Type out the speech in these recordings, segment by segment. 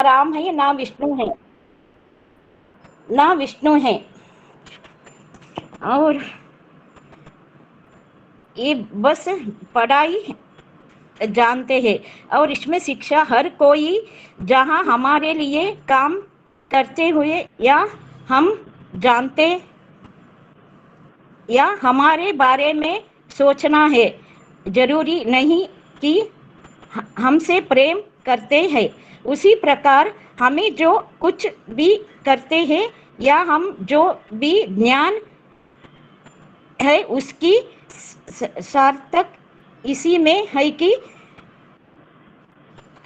राम है ना विष्णु है, ना विष्णु है। और ये बस पढ़ाई जानते हैं, और इसमें शिक्षा हर कोई जहाँ हमारे लिए काम करते हुए या हम जानते या हमारे बारे में सोचना है। जरूरी नहीं कि हमसे प्रेम करते हैं, उसी प्रकार हमें जो कुछ भी करते हैं या हम जो भी ज्ञान है उसकी सार्थक इसी में है कि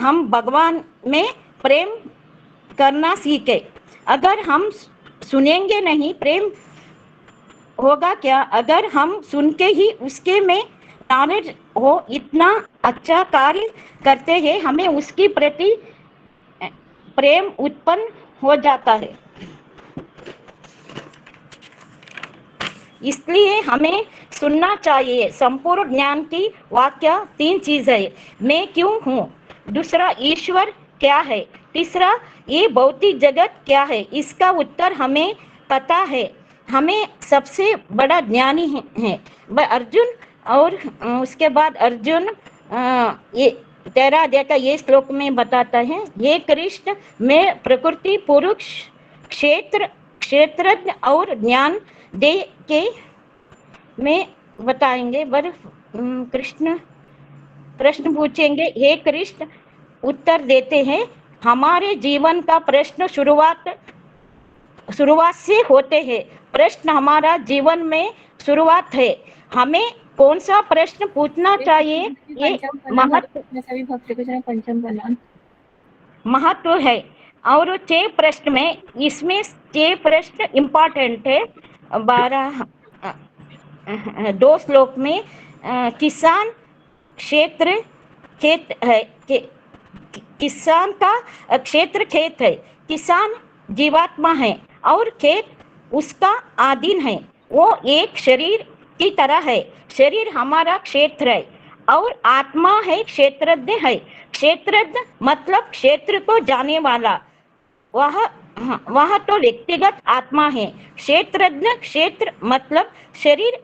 हम भगवान में प्रेम करना सीखे। अगर हम सुनेंगे नहीं, प्रेम होगा क्या? अगर हम सुन के ही उसके में नॉलेज हो, इतना अच्छा कार्य करते हैं, हमें उसकी प्रति प्रेम उत्पन्न हो जाता है। इसलिए हमें सुनना चाहिए। संपूर्ण ज्ञान की वाक्य 3 चीज है। मैं क्यों हूँ, दूसरा ईश्वर क्या है, तीसरा ये भौतिक जगत क्या है। इसका उत्तर हमें पता है। हमें सबसे बड़ा ज्ञानी है वह अर्जुन। और उसके बाद अर्जुन ये 13 अध्याय का ये श्लोक में बताता है, हे कृष्ण, मैं प्रकृति, पुरुष, क्षेत्रज्ञ और ज्ञान दे के में बताएंगे। पर कृष्ण प्रश्न पूछेंगे, हे कृष्ण उत्तर देते हैं, हमारे जीवन का प्रश्न शुरुआत से होते हैं। प्रश्न हमारा जीवन में शुरुआत है। हमें कौन सा प्रश्न पूछना चाहिए, ये महत्व है। और 6 प्रश्न में, इसमें 6 प्रश्न इम्पोर्टेंट है। 2 श्लोक में किसान क्षेत्र खेत है, किसान का क्षेत्र खेत है, किसान जीवात्मा है और खेत उसका आधीन है। वो एक शरीर की तरह है। शरीर हमारा क्षेत्र है और आत्मा है क्षेत्रज्ञ है। क्षेत्रज्ञ मतलब क्षेत्र को जाने वाला, वह तो व्यक्तिगत आत्मा है। क्षेत्रज्ञ, क्षेत्र मतलब शरीर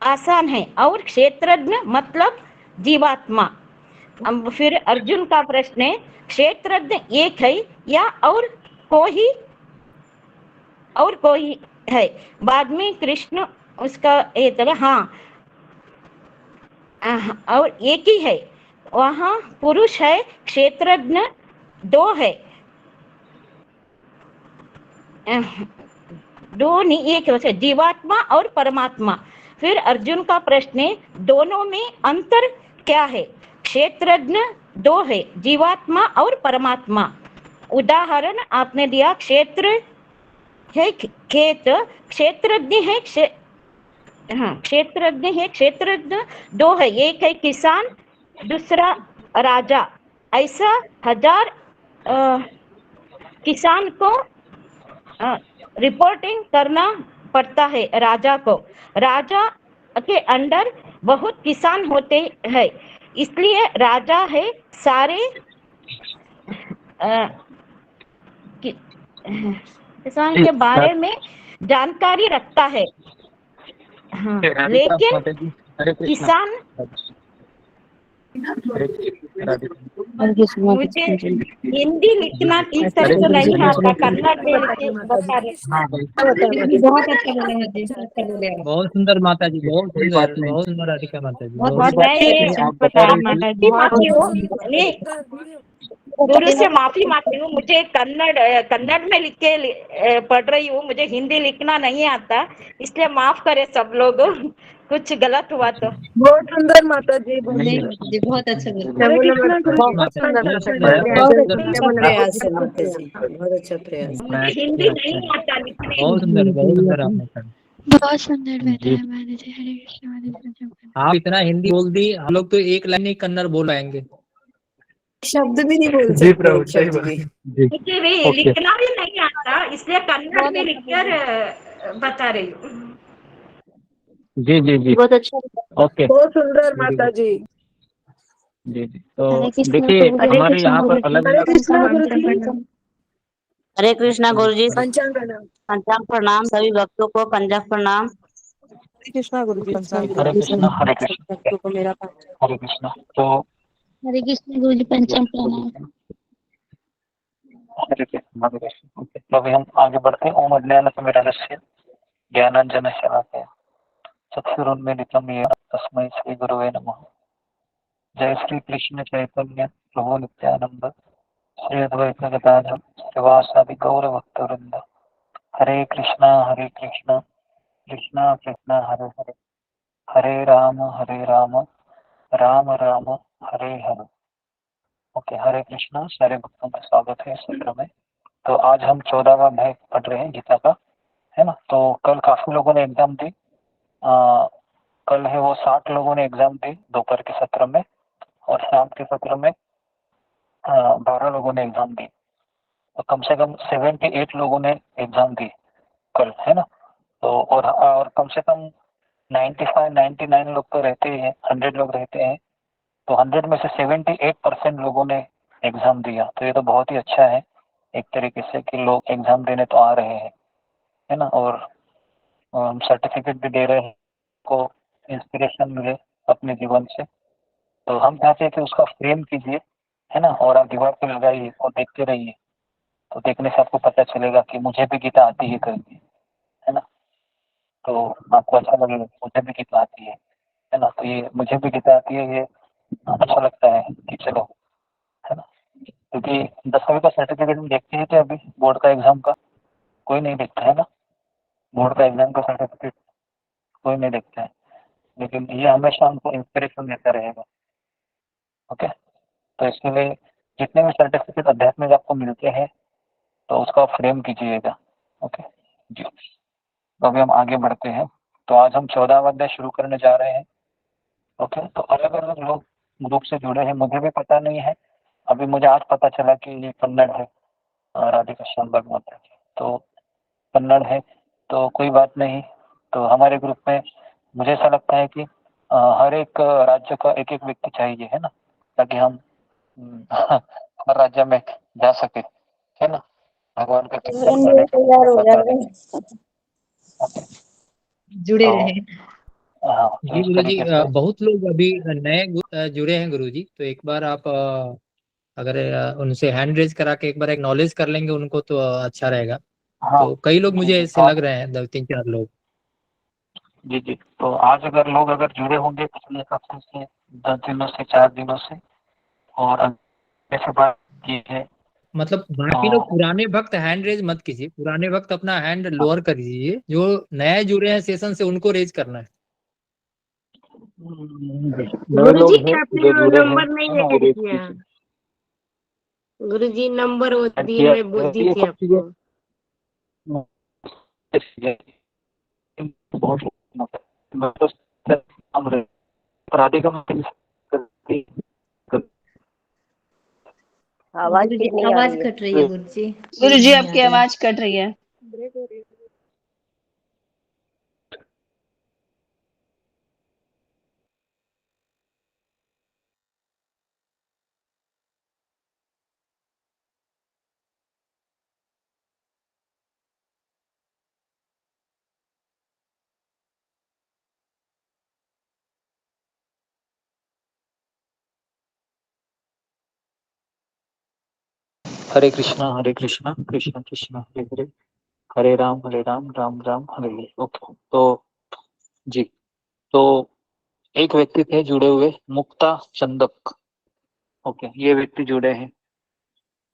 आसान है और क्षेत्रज्ञ मतलब जीवात्मा। अब फिर अर्जुन का प्रश्न है, क्षेत्रज्ञ एक है या और कोई है? बाद में कृष्ण उसका हाँ, और एक ही है, वहाँ पुरुष है, क्षेत्रज्ञ 2 है। 2 नहीं, एक है, जीवात्मा और परमात्मा। फिर अर्जुन का प्रश्न है, दोनों में अंतर क्या है? क्षेत्रज्ञ 2 है, जीवात्मा और परमात्मा। उदाहरण आपने दिया, क्षेत्र है खेत, क्षेत्रज्ञ है क्षेत्रज्ञ 2 है, एक है किसान, दूसरा राजा। ऐसा 1000 किसान को रिपोर्टिंग करना पड़ता है राजा को। राजा के अंडर बहुत किसान होते हैं, इसलिए राजा है सारे किसान के बारे में जानकारी रखता है। हाँ, लेकिन किसान मुझे हिंदी लिखना ठीक तरह से नहीं आता, कन्नड़ में लिखे बता रहे। बहुत अच्छा बोले, बहुत सुंदर माता जी, बहुत सुंदर राधिका माता जी, गुरु से माफी मांगती हूँ। मुझे कन्नड़ में लिख के पढ़ रही हूँ, मुझे हिंदी लिखना नहीं आता, इसलिए माफ करे सब लोग, कुछ गलत हुआ तो। बहुत सुंदर माता जी, बहुत अच्छा बहुत प्रयास है माता जी, बहुत अच्छा प्रयास। मुझे हिंदी नहीं आता लिखने। बहुत सुंदर बहुत सुंदर बताया माता जी। हरे कृष्ण माता जी। आप इतना हिंदी बोल दी, हम लोग तो एक लाइन ही कन्नड़ बोल पाएंगे, शब्द भी नहीं बोल सकते, शब्द भी। मुझे भी लिखना भी नहीं आता, इसलिए कन्नड़ में लिखकर बता रही हूँ। जी जी जी, बहुत अच्छा, ओके, बहुत सुंदर माता जी। जी जी। तो हरे कृष्ण देखिए गुरु जी। हमारे यहाँ पर अलग अलग हरे कृष्णा गुरु जी। पंचांग प्रणाम। पंचांग प्रणाम सभी भक्तों को, पंचांग प्रणाम। हरे कृष्णा गुरु जी। पंचांग हरे कृष्णा हरे कृष्णा भक्तों को मेरा पंचांग। हरे कृष्णा। तो हरे कृष्ण गुरु जी पंचांग प्रणाम। हरे कृष्णा हरे कृष्णा। ओके, तो अभी हम आगे बढ़ते हैं। ओम अज्ञानतिमिरान्धस्य ज्ञानांजनस्य शलाकया चक्षुरुन्मीलितं येन तस्मै श्री गुरुवे नमः। जय श्री कृष्ण चैतन्य प्रभु नित्यानंद श्री अद्वैत गदाधर श्रीवासादि गौर भक्तवृंद। हरे कृष्णा कृष्णा कृष्णा हरे हरे, हरे राम राम राम हरे हरे। ओके, हरे कृष्णा। सारे भक्तों का स्वागत है इस सत्र में। तो आज हम 14वां अध्याय पढ़ रहे हैं गीता का, है ना। तो कल काफी लोगों ने एग्जाम दी। कल है वो 60 लोगों ने एग्जाम दी दोपहर के सत्र में, और शाम के सत्र में 12 लोगों ने एग्जाम दी। तो कम से कम 78 लोगों ने एग्जाम दी कल, है ना। तो और कम से कम 99 लोग तो रहते ही हैं, 100 लोग रहते हैं। तो 100 में से 78% लोगों ने एग्जाम दिया। तो ये तो बहुत ही अच्छा है एक तरीके से कि लोग एग्जाम देने तो आ रहे हैं, है ना। और हम सर्टिफिकेट भी दे रहे हैं, को इंस्पिरेशन मिले अपने जीवन से। तो हम चाहते हैं कि उसका फ्रेम कीजिए, है ना, और आप दीवार पर लगाइए और देखते रहिए। तो देखने से आपको पता चलेगा कि मुझे भी गीता आती है करके, है ना। तो आपको अच्छा लगेगा मुझे भी गीता आती है ना। तो ये मुझे भी गीता आती है, ये अच्छा लगता है कि चलो, है ना। क्योंकि 10वीं का सर्टिफिकेट हम देखते हैं कि अभी बोर्ड का एग्जाम का कोई नहीं देखता है ना। बोर्ड का एग्जाम का सर्टिफिकेट कोई नहीं देखता है, लेकिन ये हमेशा हमको इंस्पिरेशन देता रहेगा। ओके, तो इसके लिए जितने भी सर्टिफिकेट अध्यात्म में आपको मिलते हैं तो उसका फ्रेम कीजिएगा। ओके जी। तो अभी हम आगे बढ़ते हैं। तो आज हम 14वां अध्याय शुरू करने जा रहे हैं। ओके, तो अलग अलग लोग ग्रुप से जुड़े हैं, मुझे भी पता नहीं है। अभी मुझे आज पता चला कि ये कन्नड़ है, राधिका श्यामबाग माता जी। तो कन्नड़ है तो कोई बात नहीं। तो हमारे ग्रुप में मुझे ऐसा लगता है कि हर एक राज्य का एक एक व्यक्ति चाहिए, है ना, ताकि हम हर राज्य में जा सके, है ना, भगवान का कीर्तन करने के। जुड़े तो रहे। हाँ, तो जी इस गुरु जी, तरीके से बहुत लोग अभी नए जुड़े हैं गुरु जी। तो एक बार आप अगर उनसे हैंड रेज करा के एक बार एक्नॉलेज कर लेंगे उनको तो अच्छा रहेगा। हाँ तो कई लोग जी मुझे जी। ऐसे लग रहे हैं, 2-3-4 लोग। जी जी। तो आज अगर लोग अगर जुड़े होंगे पिछले हफ्ते से, 10 दिनों से, 4 दिनों से, और ऐसे बात की है, मतलब बाकी लोग पुराने भक्त हैंड रेज मत कीजिए, पुराने भक्त अपना हैंड लोअर कर दीजिए। जो नए जुड़े हैं सेशन से उनको रेज करना है। नए लोग हैं जो जुड़े हैं, नंबर नहीं है ना, वो ऐड रेट किया। कीजिए। गुरुजी नंबर वो दिए, किया मैं दी ये थी सब चीजें आपको। बहुत राधिका आवाज गुरुजी क्यों नहीं आ आवाज रही है? कट रही है गुरुजी। गुरुजी आपकी आवाज कट रही है। हरे कृष्णा कृष्णा कृष्णा हरे हरे, हरे राम राम राम हरे हरे। ओके, तो जी। तो एक व्यक्ति थे जुड़े हुए, मुक्ता चंदक। ओके, ये व्यक्ति जुड़े हैं,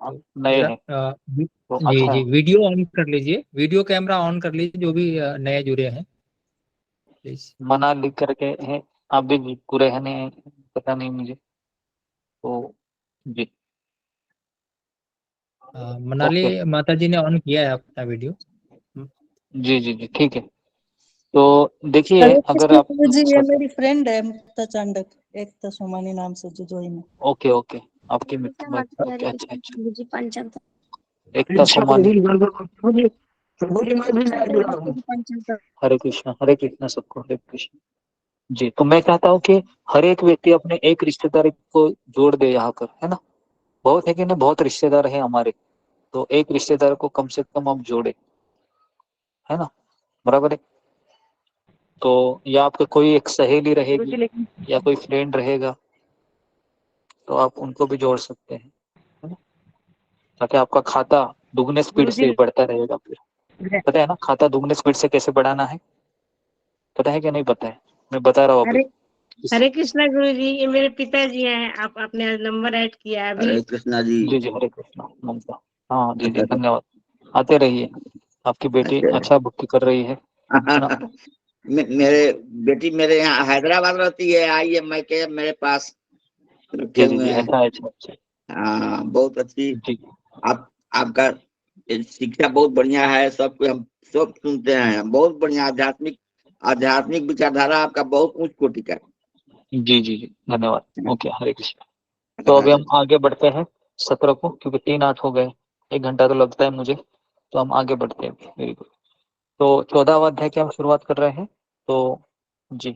नए जरा हैं, तो जी अच्छा जी, है। वीडियो ऑन कर लीजिए, वीडियो कैमरा ऑन कर लीजिए, जो भी नए जुड़े हैं प्लीज। मना लिख करके है, आप भी पूरे है नहीं, पता नहीं मुझे। तो जी मनाली ओके। माता जी ने ऑन किया है अपना वीडियो। जी जी जी, ठीक है। तो देखिए, हरे अगर कृष्ण आप गुरुजी, ये सब, मेरी फ्रेंड है मुक्ता चांडक, एकता सोमानी नाम से जो ज्वाइन है। ओके ओके, आपकी हरे ओके, अच्छा कृष्ण अच्छा। गुरु जी पंचांग एकता सोमानी। हरे कृष्ण गुरु जी पंचांग हरे कृष्णा सबको, हरे कृष्ण। जी, तो मैं चाहता हूँ कि हर एक व्यक्ति अपने एक रिश्तेदार को जोड़ दे यहाँ पर, है ना। बहुत है कि नहीं, बहुत रिश्तेदार है हमारे, तो एक रिश्तेदार को कम से कम हम जोड़े, है ना, बराबर है। तो या आपका कोई एक सहेली रहेगी या कोई फ्रेंड रहेगा, तो आप उनको भी जोड़ सकते हैं, है ना, ताकि आपका खाता दुगने स्पीड से बढ़ता रहेगा। फिर पता है ना खाता दुगने स्पीड से कैसे बढ़ाना है, पता है कि नहीं पता है, मैं बता रहा हूँ अभी। हरे कृष्णा गुरु जी, ये मेरे पिताजी हैं, आप आपने नंबर ऐड किया है अभी। हरे कृष्णा जी। जी जी, हरे कृष्णा ममता। हाँ जी जी, धन्यवाद, आते रहिए, आपकी बेटी अच्छा भक्ति कर रही है ना। मेरे बेटी मेरे यहाँ हैदराबाद रहती है, आई है मैं के मेरे पास रखे जी जी हुए जी, हैं। अच्छा अच्छा अच्छा। हाँ, बहुत अच्छी। जी आप आपका शिक्षा बहुत बढ़िया है, सब हम सब सुनते हैं, बहुत बढ़िया आध्यात्मिक आध्यात्मिक विचारधारा आपका बहुत उच्च कोटि का। जी जी जी, धन्यवाद। ओके, हरे कृष्ण। तो अभी हम आगे बढ़ते हैं सत्र को, क्योंकि 3 8 हो गए, 1 घंटा तो लगता है मुझे, तो हम आगे बढ़ते हैं। Very good. तो 14वां अध्याय की हम शुरुआत कर रहे हैं। तो जी,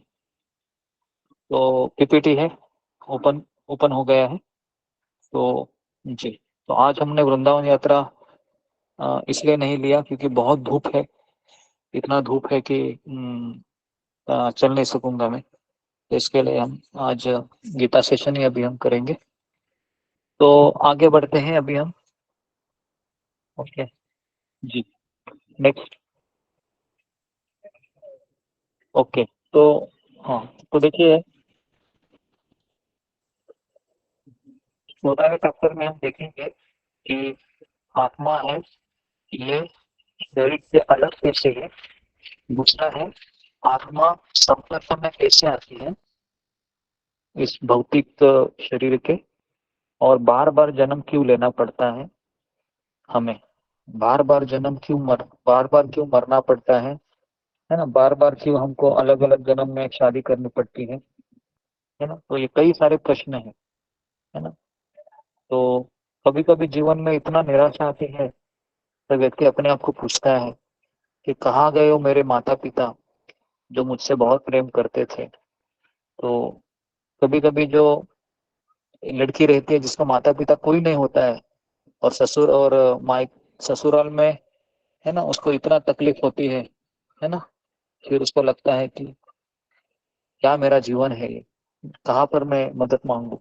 तो पीपीटी है, ओपन ओपन हो गया है। तो जी, तो आज हमने वृंदावन यात्रा इसलिए नहीं लिया क्योंकि बहुत धूप है, इतना धूप है कि चल नहीं सकूंगा मैं, तो इसके लिए हम आज गीता सेशन ही अभी हम करेंगे। तो आगे बढ़ते हैं अभी हम। ओके जी, नेक्स्ट। ओके, तो हाँ, तो देखिए 14वें चैप्टर में हम देखेंगे कि आत्मा है, ये शरीर से अलग कैसे है। दूसरा है, आत्मा संपर्क में कैसे आती है इस भौतिक शरीर के, और बार बार जन्म क्यों लेना पड़ता है हमें, बार बार जन्म क्यों बार बार क्यों मरना पड़ता है ना, बार बार क्यों हमको अलग अलग जन्म में शादी करनी पड़ती है ना। तो ये कई सारे प्रश्न है ना। तो कभी कभी जीवन में इतना निराशा आती है, तो व्यक्ति अपने आप को पूछता है कि कहाँ गए हो मेरे माता पिता जो मुझसे बहुत प्रेम करते थे। तो कभी कभी जो लड़की रहती है जिसका माता पिता कोई नहीं होता है, और ससुर और माई ससुराल में, है ना, उसको इतना तकलीफ होती है ना। फिर उसको लगता है कि क्या मेरा जीवन है ये, कहाँ पर मैं मदद मांगू,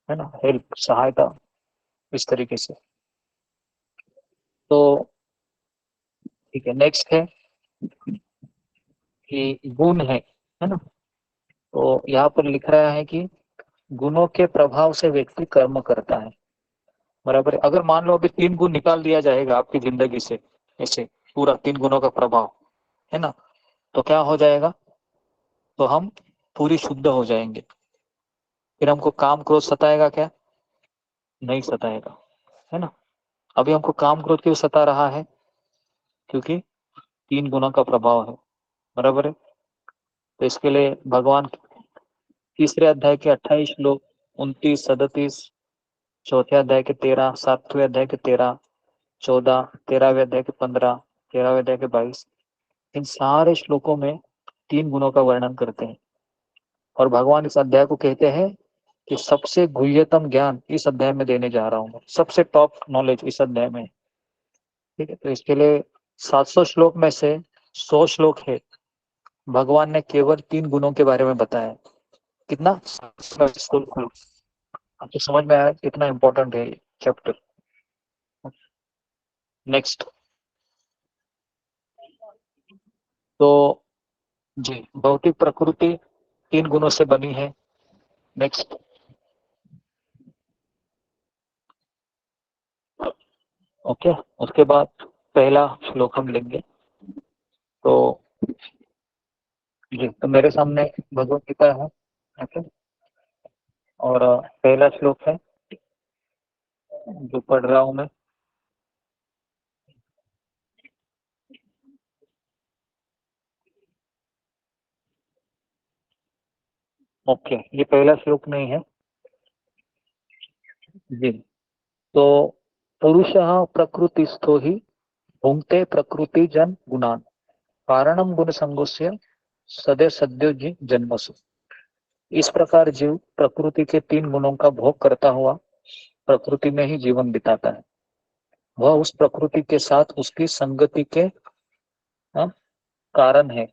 है ना, हेल्प, सहायता, इस तरीके से। तो ठीक है, नेक्स्ट है कि गुण है ना। तो यहाँ पर लिख रहा है कि गुणों के प्रभाव से व्यक्ति कर्म करता है, बराबर है। अगर मान लो अभी 3 गुण निकाल दिया जाएगा आपकी जिंदगी से, ऐसे पूरा 3 गुणों का प्रभाव, है ना, तो क्या हो जाएगा, तो हम पूरी शुद्ध हो जाएंगे। फिर हमको काम क्रोध सताएगा क्या, नहीं सताएगा, है ना। अभी हमको काम क्रोध क्यों सता रहा है, क्योंकि 3 गुणों का प्रभाव है, बराबर है। तो इसके लिए भगवान तीसरे अध्याय के 28 श्लोक, 29 37, चौथे अध्याय के 13, 7वें अध्याय के 13, 14, 13वें अध्याय के 15, 13वें अध्याय के 22, इन सारे श्लोकों में 3 गुणों का वर्णन करते हैं। और भगवान इस अध्याय को कहते हैं कि सबसे गुह्यतम ज्ञान इस अध्याय में देने जा रहा हूँ, सबसे टॉप नॉलेज इस अध्याय में। ठीक है, तो इसके लिए 700 श्लोक में से 100 श्लोक है, भगवान ने केवल 3 गुणों के बारे में बताया। कितना, आपको समझ में आया कितना इंपॉर्टेंट है ये चैप्टर। नेक्स्ट, तो जी, भौतिक प्रकृति 3 गुणों से बनी है। नेक्स्ट, ओके, उसके बाद पहला श्लोक हम लेंगे। तो जी, तो मेरे सामने भगवत गीता है, ओके, और पहला श्लोक है जो पढ़ रहा हूं मैं। ओके, ये पहला श्लोक नहीं है जी। तो पुरुषः प्रकृतिस्थो हि भुंक्ते प्रकृति जन गुणान कारणम गुण संगोस्य सदे सद्यो जी जन्मसु। इस प्रकार जीव प्रकृति के 3 गुणों का भोग करता हुआ प्रकृति में ही जीवन बिताता है। वह उस प्रकृति के साथ उसकी संगति के कारण है।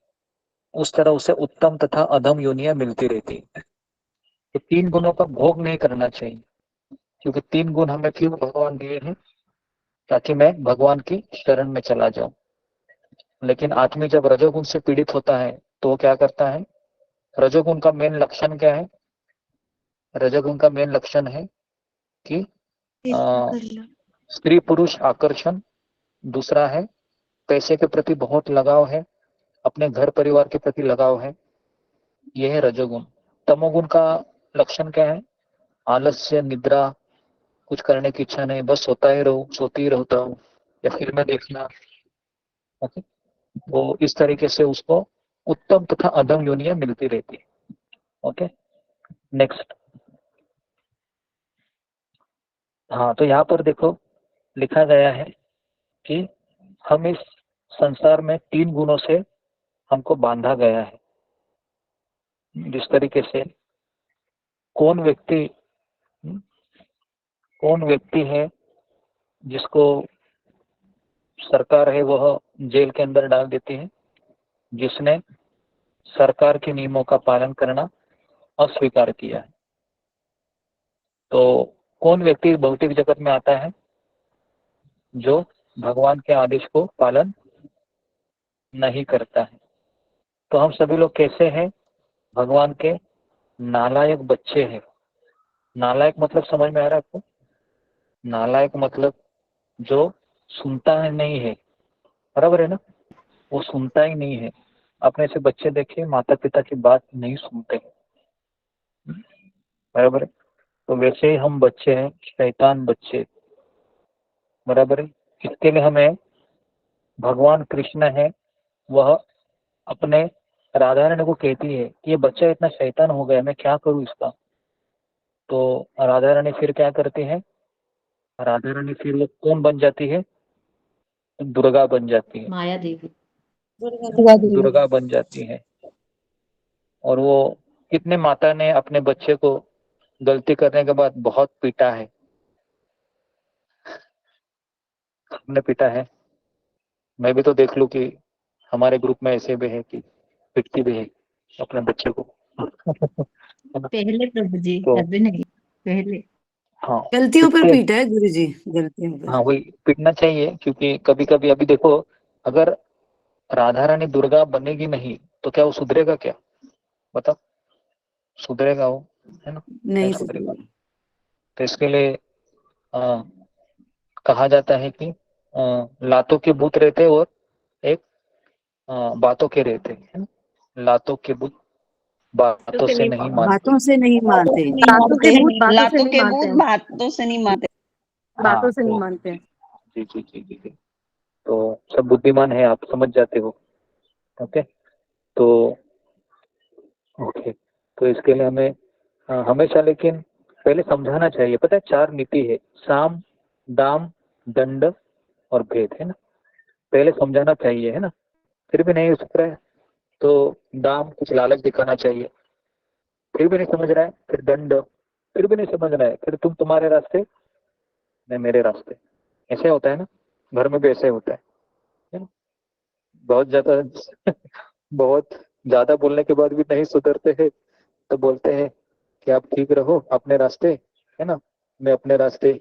उस तरह उसे उत्तम तथा अधम योनियां मिलती रहती है। तो 3 गुणों का भोग नहीं करना चाहिए, क्योंकि 3 गुण हमें क्यों भगवान दिए हैं? ताकि मैं भगवान की शरण में चला जाऊं। लेकिन आदमी जब रजोगुण से पीड़ित होता है तो वो क्या करता है? रजोगुण का मेन लक्षण क्या है? रजोगुण का मेन लक्षण है कि स्त्री पुरुष आकर्षण, दूसरा है पैसे के प्रति बहुत लगाव है, अपने घर परिवार के प्रति लगाव है, यह है रजोगुण। तमोगुण का लक्षण क्या है? आलस्य, निद्रा, कुछ करने की इच्छा नहीं, बस सोता ही रहूं, सोती ही रहता हूँ, या फिल्में देखना। ओके, वो इस तरीके से उसको उत्तम तथा अधम योनियां मिलती रहती है। Okay, next. हाँ, तो यहाँ पर देखो लिखा गया है कि हम इस संसार में 3 गुणों से हमको बांधा गया है। जिस तरीके से कौन व्यक्ति है जिसको सरकार है वह जेल के अंदर डाल देती है? जिसने सरकार के नियमों का पालन करना अस्वीकार किया है। तो कौन व्यक्ति भौतिक जगत में आता है? जो भगवान के आदेश को पालन नहीं करता है। तो हम सभी लोग कैसे हैं? भगवान के नालायक बच्चे हैं। नालायक मतलब समझ में आ रहा है आपको? नालायक मतलब जो सुनता है नहीं है, बराबर है ना? वो सुनता ही नहीं है। अपने से बच्चे देखिए, माता पिता की बात नहीं सुनते, बराबर है? तो वैसे ही हम बच्चे हैं, शैतान बच्चे, बराबर है? इसके लिए हमें भगवान कृष्ण है, वह अपने राधा रानी को कहती है कि ये बच्चा इतना शैतान हो गया, मैं क्या करूं इसका? तो राधा रानी फिर क्या करती है? राधा रानी फिर वो कौन बन जाती है? दुर्गा बन जाती है। माया देवी। दुर्गा बन जाती है। और वो कितने माता ने अपने बच्चे को गलती करने के बाद बहुत पीटा है? हमने पीटा है। मैं भी तो देख लूं कि हमारे ग्रुप में ऐसे भी है कि पिटती भी है अपने बच्चे को। पहले प्रभु जी, तो अभी नहीं, पहले। हाँ, गलतियों पर पिटते, पीटा है गुरु जी, गलतियों पर। हाँ वही पिटना चाहिए, क्योंकि कभी कभी अभी देखो, अगर राधा रानी दुर्गा बनेगी नहीं तो क्या वो सुधरेगा? क्या बताओ, सुधरेगा वो? है ना? नहीं सुधरेगा। तो इसके लिए कहा जाता है कि लातों के भूत रहते और एक बातों के रहते, है ना? लातों के भूत बातों से नहीं मानते। बातों से नहीं मानते। लातों के भूत बातों से नहीं मानते। बातों से नहीं मानते। जी जी जी जी जी। तो सब बुद्धिमान है, आप समझ जाते हो। ओके, तो ओके, तो इसके लिए हमें हमेशा लेकिन पहले समझाना चाहिए। पता है 4 नीति है, साम, दाम, दंड और भेद, है ना? पहले समझाना चाहिए, है ना? फिर भी नहीं सुध रहा है तो दाम, कुछ लालच दिखाना चाहिए, फिर भी नहीं समझ रहा है, फिर दंड, फिर भी नहीं समझ रहा है, फिर तुम तुम्हारे रास्ते, मैं मेरे रास्ते। ऐसे होता है ना? घर में भी ऐसे होता है ना? बहुत ज्यादा बोलने के बाद भी नहीं सुधरते हैं तो बोलते हैं कि आप ठीक रहो अपने रास्ते, है ना? मैं अपने रास्ते,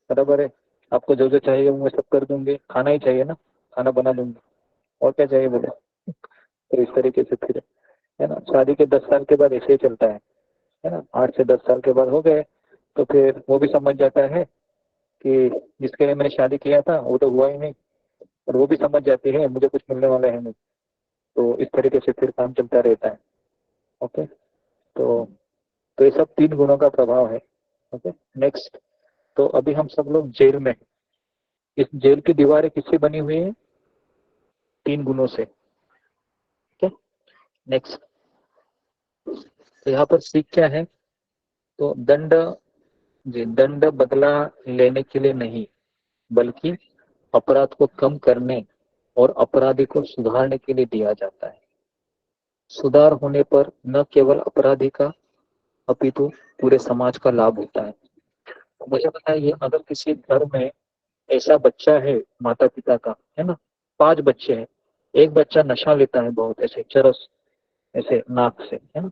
बराबर है? आपको जो जो चाहिए वो मैं सब कर दूंगी, खाना ही चाहिए ना, खाना बना दूंगी, और क्या चाहिए बोले? तो इस तरीके से फिर, है ना, शादी के 10 साल के बाद ऐसे ही चलता है ना? 8 से 10 साल के बाद हो गए तो फिर वो भी समझ जाता है कि जिसके लिए मैंने शादी किया था वो तो हुआ ही नहीं, और वो भी समझ जाती है मुझे कुछ मिलने वाला है नहीं। तो इस तरीके से फिर काम चलता रहता है। ओके, तो ये सब 3 गुणों का प्रभाव है। Okay, next. तो अभी हम सब लोग जेल में, इस जेल की दीवारें किससे बनी हुई है? 3 गुणों से। Okay, next. तो यहाँ पर सीख क्या है? तो दंड बदला लेने के लिए नहीं, बल्कि अपराध को कम करने और अपराधी को सुधारने के लिए दिया जाता है। सुधार होने पर न केवल अपराधी का अपितु पूरे समाज का लाभ होता है। मुझे बताइए, अगर किसी घर में ऐसा बच्चा है माता पिता का, है ना, 5 बच्चे हैं, एक बच्चा नशा लेता है बहुत, ऐसे चरस, ऐसे नाक से, है ना,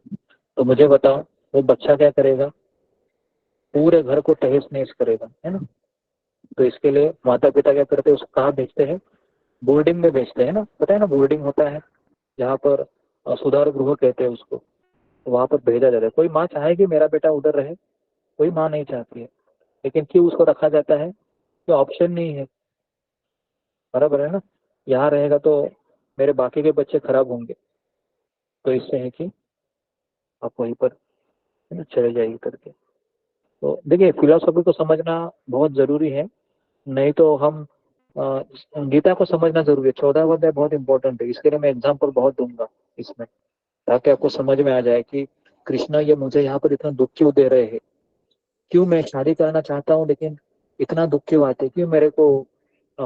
तो मुझे बताओ वो बच्चा क्या करेगा? पूरे घर को तहस नहस करेगा, है ना। तो इसके लिए माता पिता क्या करते हैं, उसको कहाँ भेजते हैं? बोर्डिंग में भेजते हैं ना, पता है ना, बोर्डिंग होता है जहाँ पर सुधार गृह कहते हैं उसको, तो वहां पर भेजा जाता है। कोई माँ चाहेगी मेरा बेटा उधर रहे? कोई माँ नहीं चाहती है, लेकिन क्यों उसको रखा जाता है? तो ऑप्शन नहीं है, बराबर है ना। यहाँ रहेगा तो मेरे बाकी के बच्चे खराब होंगे, तो इससे है कि आप वहीं पर, है ना, चले जाइए करके। तो देखिए, फिलोसॉफी को समझना बहुत जरूरी है, नहीं तो हम गीता को समझना जरूरी है। 14वां अध्याय बहुत इंपॉर्टेंट है, इसके लिए मैं एग्जाम्पल बहुत दूंगा इसमें, ताकि आपको समझ में आ जाए कि कृष्णा ये मुझे यहाँ पर इतना दुख क्यों दे रहे हैं, क्यों मैं शादी करना चाहता हूँ लेकिन इतना दुख क्यों आते, क्यों मेरे को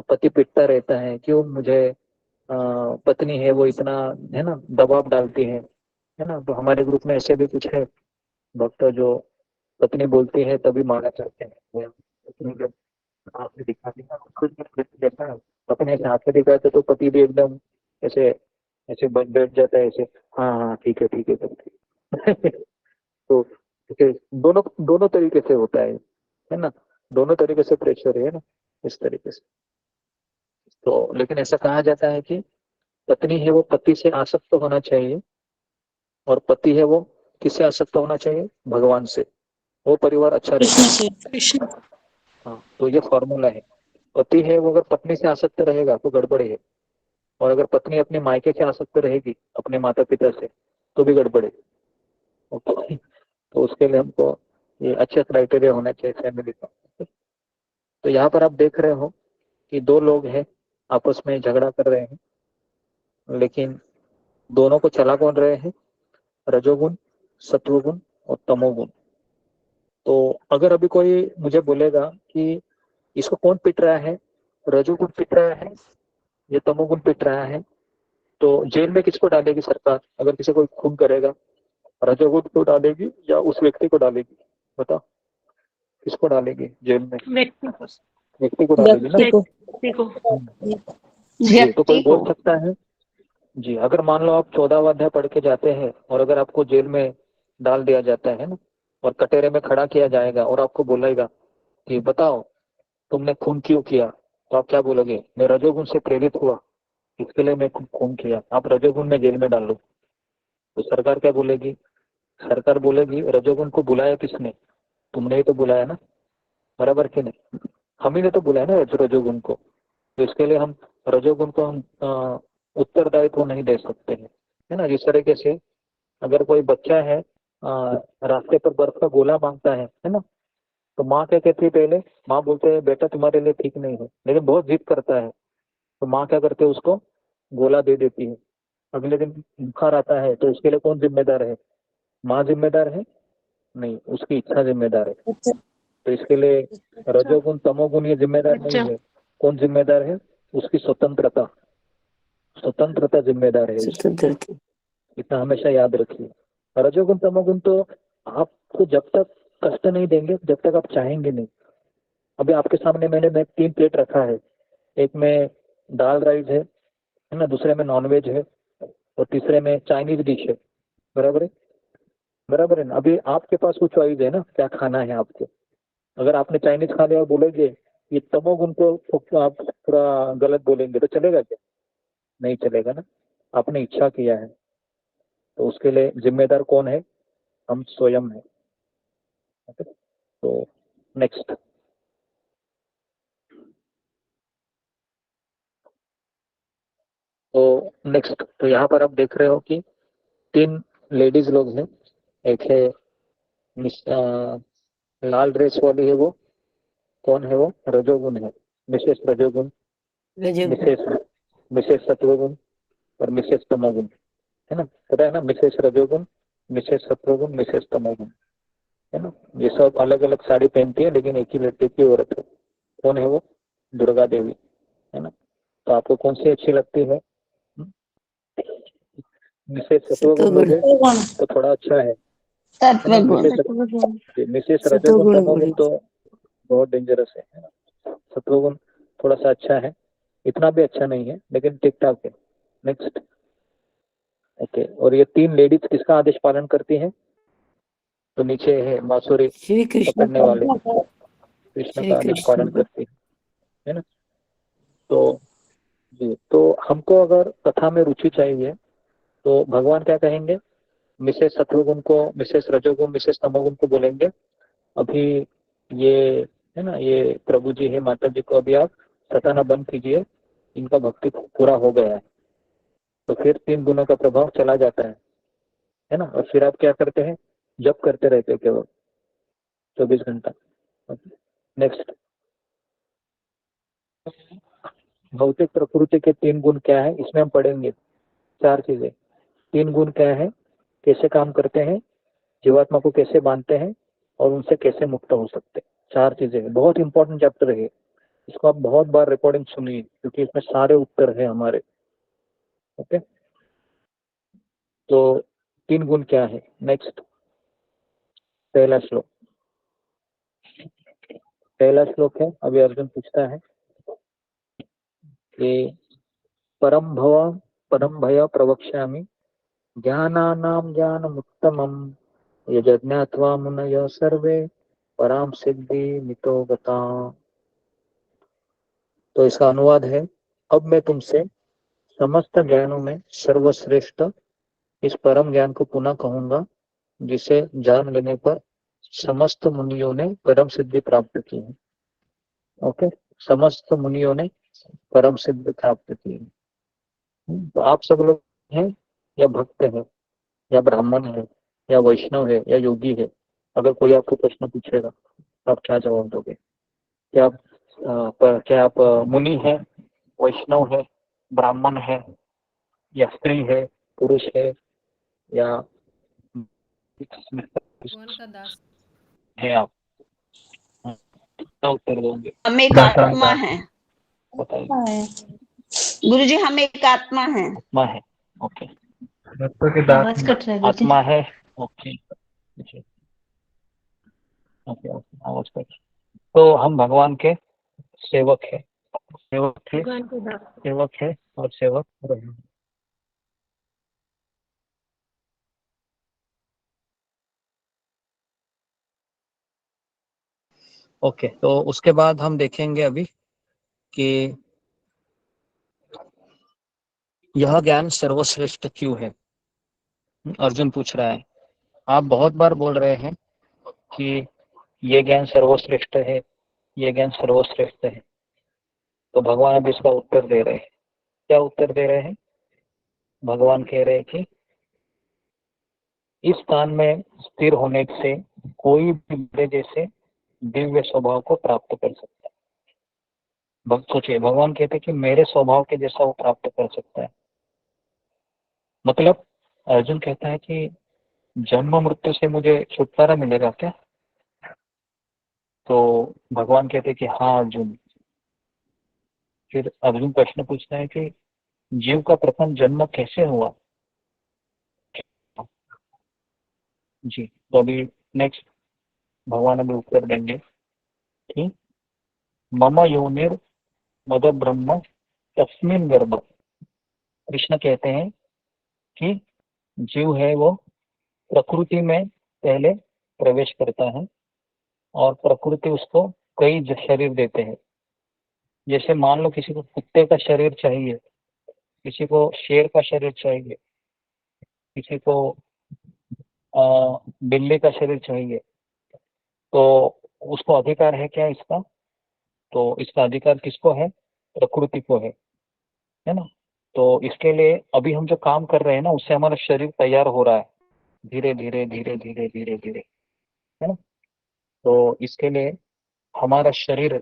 पति पिटता रहता है, क्यों मुझे पत्नी है वो इतना, है ना, दबाव डालती है ना। तो हमारे ग्रुप में ऐसे भी कुछ है भक्त जो पत्नी बोलती है तभी माना चाहते हैं, वो पत्नी जब आंखें दिखाती है खुद भी देखा है, अपने से आंखें दिखाते तो पति भी एकदम ऐसे ऐसे बैठ जाता है ऐसे, हाँ हाँ ठीक है करके। तो देखिए, दोनों दोनों तरीके से होता है ना, दोनों तरीके से प्रेशर है ना, इस तरीके से। तो लेकिन ऐसा कहा जाता है कि पत्नी है वो पति से आसक्त होना चाहिए, और पति है वो किससे आसक्त होना चाहिए? भगवान से, वो परिवार अच्छा रहता कृष्ण है। से, कृष्ण। हाँ, तो ये फॉर्मूला है। पति है वो अगर पत्नी से आसक्त रहेगा तो गड़बड़ी है, और अगर पत्नी अपने मायके से आसक्त रहेगी अपने माता पिता से तो भी गड़बड़ी है। तो उसके लिए हमको ये अच्छे क्राइटेरिया होना चाहिए फैमिली का। तो यहाँ पर आप देख रहे हो कि 2 लोग हैं आपस में झगड़ा कर रहे हैं, लेकिन दोनों को चला कौन रहे हैं? रजोगुण, सत्वगुण और तमोगुण। तो अगर अभी कोई मुझे बोलेगा कि इसको कौन पिट रहा है, रजोगुण पिट रहा है या तमोगुण पिट रहा है, तो जेल में किसको डालेगी सरकार? अगर किसी को खून करेगा, रजोगुण को डालेगी या उस व्यक्ति को डालेगी? बताओ, किसको डालेगी जेल में? व्यक्ति को, व्यक्ति को डालेगी ना। व्यक्ति को, व्यक्ति को। जी, तो कोई व्यक्ति को। बोल सकता है जी, अगर मान लो आप 14वां अध्याय पढ़ के जाते हैं और अगर आपको जेल में डाल दिया जाता है ना, और कटहरे में खड़ा किया जाएगा और आपको बोलेगा कि बताओ तुमने खून क्यों किया, तो आप क्या बोलोगे? मैं रजोगुण से प्रेरित हुआ, इसके लिए मैं खून किया, आप रजोगुण में जेल में डाल लो। तो सरकार क्या बोलेगी? सरकार बोलेगी रजोगुण को बुलाया किसने? तुमने ही तो बुलाया ना, बराबर कि नहीं? हम ही ने तो बुलाया ना रजोगुण को। तो इसके लिए हम रजोगुण को हम उत्तरदायित्व नहीं दे सकते हैं, है ना। जिस तरीके से अगर कोई बच्चा है रास्ते पर बर्फ का गोला मांगता है ना, तो माँ क्या कहती है? पहले माँ बोलते हैं बेटा तुम्हारे लिए ठीक नहीं है, लेकिन बहुत जिद करता है, तो माँ क्या करते है? उसको गोला दे देती है। अगले दिन बुखार आता है, तो उसके लिए कौन जिम्मेदार है? माँ जिम्मेदार है? नहीं, उसकी इच्छा जिम्मेदार है। तो इसके लिए रजोगुण तमोगुण ये जिम्मेदार नहीं अच्छा, है। कौन जिम्मेदार है? उसकी स्वतंत्रता, स्वतंत्रता जिम्मेदार है उसकी। स्वतंत्र। इतना हमेशा याद रखिए। रजोगुण तमोगुण तो आपको जब तक कष्ट नहीं देंगे जब तक आप चाहेंगे नहीं। अभी आपके सामने मैंने 3 प्लेट रखा है, एक में दाल राइस है ना, दूसरे में नॉनवेज है, और तीसरे में चाइनीज डिश है, बराबर है, बराबर है ना। अभी आपके पास कुछ चॉइस है ना, क्या खाना है आपको। अगर आपने चाइनीज खा लिया और बोलेंगे ये तमोगुण को आप पूरा गलत बोलेंगे तो चलेगा क्या? नहीं चलेगा ना। आपने इच्छा किया है, तो उसके लिए जिम्मेदार कौन है? हम स्वयं है। तो नेक्स्ट, तो यहाँ पर आप देख रहे हो कि 3 लेडीज लोग हैं। एक है लाल ड्रेस वाली है, वो कौन है? वो रजोगुण है, मिसेस रजोगुण, रजोगुण। मिसेस मिसेस सत्वगुण और मिसेस तमोगुण, है ना। पता है ना, मिसेस रजोगुण, मिसेस सत्वगुण, मिसेस तमोगुण, है ना। ये सब अलग अलग साड़ी पहनती है लेकिन एक ही लड़के की औरत है। कौन है वो? दुर्गा देवी, है ना। तो आपको कौन सी अच्छी लगती है? मिसेस सत्वगुण लोगे तो थोड़ा अच्छा है। मिसेस रजोगुण सत्वगुण तमोगुण गुरु तो बहुत डेंजरस है ना। सत्वगुण थोड़ा सा अच्छा है, इतना भी अच्छा नहीं है लेकिन ठीक ठाक है। नेक्स्ट। ओके, और ये 3 लेडीज किसका आदेश पालन करती हैं? तो नीचे है बांसुरी श्री कृष्ण पकड़ने वाले कृष्ण श्री का आदेश कृष्ण पालन करती है ना। तो जी, तो हमको अगर कथा में रुचि चाहिए तो भगवान क्या कहेंगे? मिसेस सत्वगुण को, मिसेस रजोगुण, मिसेस तमोगुण को बोलेंगे अभी ये है ना, ये प्रभु जी है, माता जी को अभी आप सताना बंद कीजिए, इनका भक्ति पूरा हो गया है। तो फिर 3 गुणों का प्रभाव चला जाता है ना। और फिर आप क्या करते हैं? जप करते रहते हो केवल 24 घंटा। नेक्स्ट। भौतिक प्रकृति के 3 गुण क्या है, इसमें हम पढ़ेंगे 4 चीजें। 3 गुण क्या है, कैसे काम करते हैं, जीवात्मा को कैसे बांधते हैं और उनसे कैसे मुक्त हो सकते हैं। 4 चीजें, बहुत इंपॉर्टेंट चैप्टर है। इसको आप बहुत बार रिकॉर्डिंग सुनिए क्योंकि इसमें सारे उत्तर है हमारे। ओके, तो 3 गुण क्या है। नेक्स्ट, पहला श्लोक। पहला श्लोक है, अभी अर्जुन पूछता है कि परम भय प्रवक्ष्यामि ज्ञानानां ज्ञानमुत्तमं यज्ञात्वा मुनयः सर्वे पराम सिद्धि मितो गता। तो इसका अनुवाद है, अब मैं तुमसे समस्त ज्ञानों में सर्वश्रेष्ठ इस परम ज्ञान को पुनः कहूंगा जिसे जान लेने पर समस्त मुनियों ने परम सिद्धि प्राप्त की है। ओके, समस्त मुनियों ने परम सिद्धि प्राप्त की है। तो आप सब लोग हैं या भक्त हैं या ब्राह्मण है या वैष्णव है या योगी है, अगर कोई आपको प्रश्न पूछेगा तो आप क्या जवाब दोगे? क्या आप मुनि है, वैष्णव है, ब्राह्मण है या स्त्री है, पुरुष है या भगवान का दास है आप? क्या उत्तर दोगे? हम एक आत्मा है बताइए। गुरु जी, हम एक आत्मा है। आत्मा है, ओके। आवाज कट रहा है गुरुजी। आत्मा है, ओके ओके ओके, आवाज कर। तो हम भगवान के सेवक है, सेवक है, भगवान के दास। सेवक है और सेवक रहेंगे। ओके, तो उसके बाद हम देखेंगे अभी कि यह ज्ञान सर्वश्रेष्ठ क्यों है। अर्जुन पूछ रहा है, आप बहुत बार बोल रहे हैं कि ये ज्ञान सर्वश्रेष्ठ है, ये ज्ञान सर्वश्रेष्ठ है। तो भगवान अभी इसका उत्तर दे रहे हैं। क्या उत्तर दे रहे हैं? भगवान कह रहे हैं कि इस स्थान में स्थिर होने से कोई भी मेरे जैसे दिव्य स्वभाव को प्राप्त कर सकता है। भक्त सोचिए, भगवान कहते हैं कि मेरे स्वभाव के जैसा वो प्राप्त कर सकता है। मतलब अर्जुन कहता है कि जन्म मृत्यु से मुझे छुटकारा मिलेगा क्या? तो भगवान कहते हैं कि हाँ अर्जुन। फिर अर्जुन प्रश्न पूछता है कि जीव का प्रथम जन्म कैसे हुआ? जी, तो अभी नेक्स्ट भगवान अभी उत्तर देंगे कि मम योनिर मद ब्रह्म तस्मिन गर्भ। कृष्ण कहते हैं कि जीव है वो प्रकृति में पहले प्रवेश करता है और प्रकृति उसको कई शरीर देते हैं। जैसे मान लो किसी को कुत्ते का शरीर चाहिए, किसी को शेर का शरीर चाहिए, किसी को बिल्ली का शरीर चाहिए, तो उसको अधिकार है क्या इसका? तो इसका अधिकार किसको है? प्रकृति को है ना। तो इसके लिए अभी हम जो काम कर रहे हैं ना, उससे हमारा शरीर तैयार हो रहा है धीरे धीरे धीरे धीरे धीरे धीरे, है ना। तो इसके लिए हमारा शरीर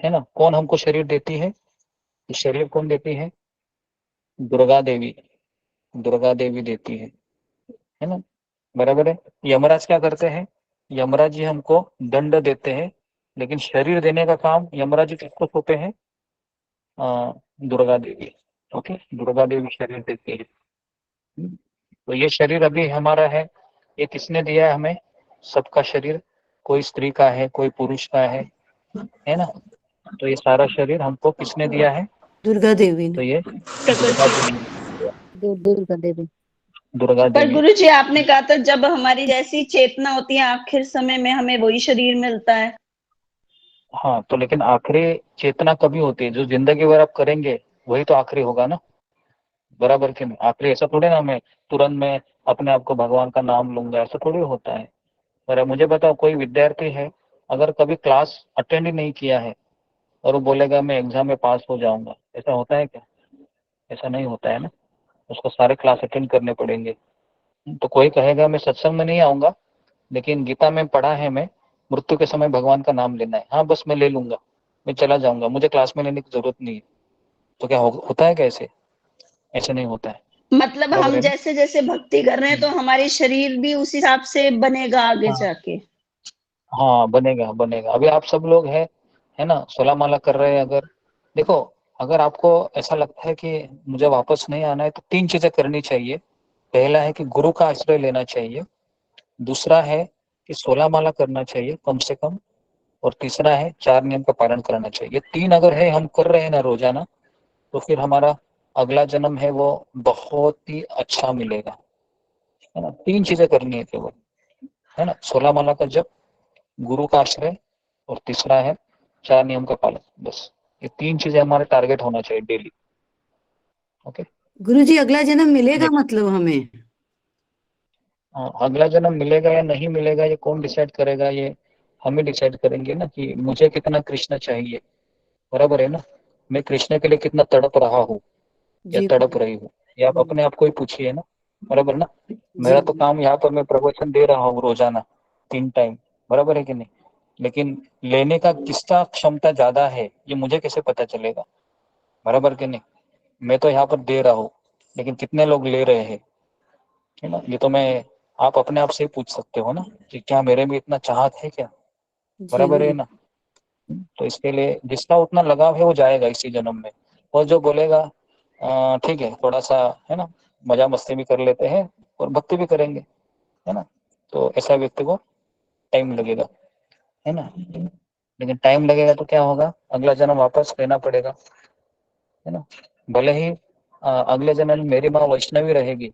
है ना, कौन हमको शरीर देती है? शरीर कौन देती है? दुर्गा देवी, दुर्गा देवी देती है ना, बराबर है। यमराज क्या करते हैं? यमराज जी हमको दंड देते हैं, लेकिन शरीर देने का काम यमराज जी किसको सौंपे हैं? दुर्गा देवी। ओके, दुर्गा देवी शरीर देती है। तो ये शरीर अभी हमारा है, ये किसने दिया है हमें? सबका शरीर, कोई स्त्री का है, कोई पुरुष का है ना? तो ये सारा शरीर हमको किसने दिया है? दुर्गा देवी तो ने। ये दुर्गा देवी ने दिया। दुर्गा देवी। दुर्गा पर देवी। गुरु जी आपने कहा था जब हमारी जैसी चेतना होती है आखिर समय में हमें वही शरीर मिलता है। हाँ, तो लेकिन आखिरी चेतना कभी होती है? जो जिंदगी भर आप करेंगे वही तो आखिरी होगा ना, बराबर कि नहीं? आखिरी ऐसा थोड़ी ना मैं तुरंत में अपने आप को भगवान का नाम लूंगा, ऐसा थोड़ी होता है। पर मुझे बताओ, कोई विद्यार्थी है अगर कभी क्लास अटेंड ही नहीं किया है और वो बोलेगा मैं एग्जाम में पास हो जाऊंगा, ऐसा होता है क्या? ऐसा नहीं होता है ना, उसको सारे क्लास अटेंड करने पड़ेंगे। तो कोई कहेगा मैं सत्संग में नहीं आऊंगा, लेकिन गीता में पढ़ा है मैं मृत्यु के समय भगवान का नाम लेना है, हाँ बस मैं ले लूंगा, मैं चला जाऊंगा, मुझे क्लास में लेने की जरूरत नहीं है। तो क्या होता है कैसे? ऐसे नहीं होता है, मतलब बराबर हम है ना? जैसे जैसे भक्ति कर रहे हैं तो हमारी शरीर भी उस हिसाब से बनेगा आगे हाँ जाके। हाँ, बनेगा बनेगा। अभी आप सब लोग है ना, 16 माला कर रहे हैं। अगर देखो, अगर आपको ऐसा लगता है कि मुझे वापस नहीं आना है, तो 3 चीजें करनी चाहिए। पहला है कि गुरु का आश्रय लेना चाहिए, दूसरा है कि 16 माला करना चाहिए कम से कम, और तीसरा है 4 नियम का पालन करना चाहिए। ये 3 अगर है हम कर रहे हैं ना रोजाना, तो फिर हमारा अगला जन्म है वो बहुत ही अच्छा मिलेगा, है ना? 3 चीजें करनी है केवल, है ना? 16 माला का जप, गुरु का आश्रय, और तीसरा है 4 नियम का पालन। बस ये 3 चीजें हमारे टारगेट होना चाहिए डेली। ओके। गुरुजी अगला जन्म मिलेगा नेक्स्ट, मतलब हमें? अगला जन्म मिलेगा या नहीं मिलेगा ये कौन डिसाइड करेगा? ये हम ही डिसाइड करेंगे ना, कि मुझे कितना कृष्ण चाहिए, बराबर है ना? मैं कृष्ण के लिए कितना तड़प रहा हूँ या जी तड़प रही हूँ, ये आप अपने आप को ही पूछिए ना, बराबर ना? जी। मेरा तो काम यहाँ पर मैं प्रवचन दे रहा हूँ रोजाना 3 टाइम, बराबर है कि नहीं? लेकिन लेने का किसका क्षमता ज्यादा है ये मुझे कैसे पता चलेगा, बराबर कि नहीं? मैं तो यहाँ पर दे रहा हूँ, लेकिन कितने लोग ले रहे हैं, है ना? ये तो मैं आप अपने आप से ही पूछ सकते हो ना, कि क्या मेरे में इतना चाहत है क्या, जी बराबर है ना? तो इसके लिए जिसका उतना लगाव है वो जाएगा इसी जन्म में। और जो बोलेगा ठीक है थोड़ा सा, है ना, मजा मस्ती भी कर लेते हैं और भक्ति भी करेंगे, है ना, तो ऐसा व्यक्ति को टाइम लगेगा, है ना? लेकिन टाइम लगेगा तो क्या होगा? अगला जन्म वापस लेना पड़ेगा, है ना? भले ही अगले जन्म में मेरी माँ वैष्णवी रहेगी,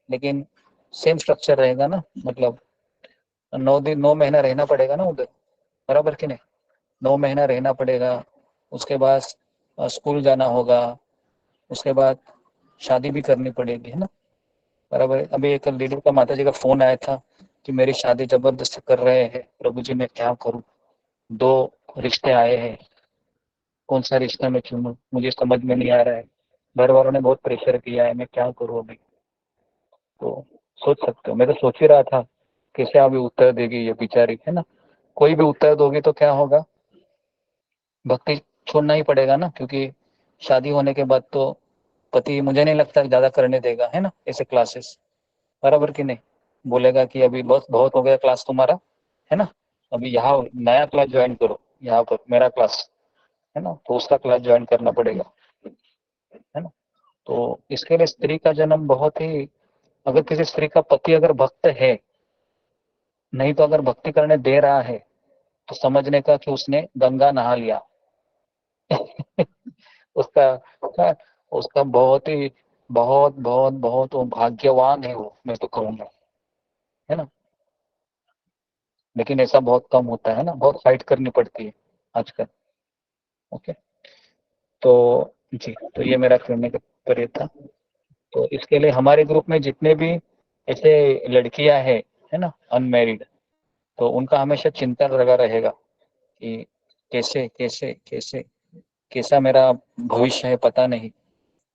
लेकिन सेम स्ट्रक्चर रहेगा ना, मतलब 9 दिन 9 महीना रहना पड़ेगा ना उधर, बराबर कि नहीं? 9 महीना रहना पड़ेगा, उसके बाद स्कूल जाना होगा, उसके बाद शादी भी करनी पड़ेगी, है ना, बराबर है? अभी एक लेडी का माता जी का फोन आया था कि मेरी शादी जबरदस्ती कर रहे हैं, प्रभु जी मैं क्या करूं, 2 रिश्ते आए हैं, कौन सा रिश्ता मैं चुनूं, मुझे समझ में नहीं आ रहा है, घर वालों ने बहुत प्रेशर किया है, मैं क्या करूं अभी? तो सोच सकते हो, मैं तो सोच ही रहा था कैसे अभी उत्तर देगी ये बेचारी, है ना? कोई भी उत्तर दोगे तो क्या होगा? भक्ति छोड़ना ही पड़ेगा ना, क्योंकि शादी होने के बाद तो पति मुझे नहीं लगता ज्यादा करने देगा, है ना, ऐसे क्लासेस, बराबर कि नहीं? बोलेगा कि अभी बस बहुत हो गया क्लास तुम्हारा, है ना, अभी यहाँ नया क्लास ज्वाइन करो, यहाँ पर मेरा क्लास, है ना, तो उसका क्लास ज्वाइन करना पड़ेगा, है ना? तो इसके लिए स्त्री का जन्म बहुत ही, अगर किसी स्त्री का पति अगर भक्त है, नहीं तो अगर भक्ति करने दे रहा है, तो समझने का कि उसने गंगा नहा लिया उसका उसका बहुत ही बहुत बहुत बहुत वो भाग्यवान है वो, मैं तो कहूंगा, है ना? लेकिन ऐसा बहुत कम होता है ना, बहुत फाइट करनी पड़ती है आजकल। ओके, तो जी, तो ये मेरा कहने का तात्पर्य था। तो इसके लिए हमारे ग्रुप में जितने भी ऐसे लड़कियां हैं, है ना, अनमैरिड, तो उनका हमेशा चिंतन लगा रहेगा कि कैसे कैसे कैसे कैसा मेरा भविष्य है पता नहीं,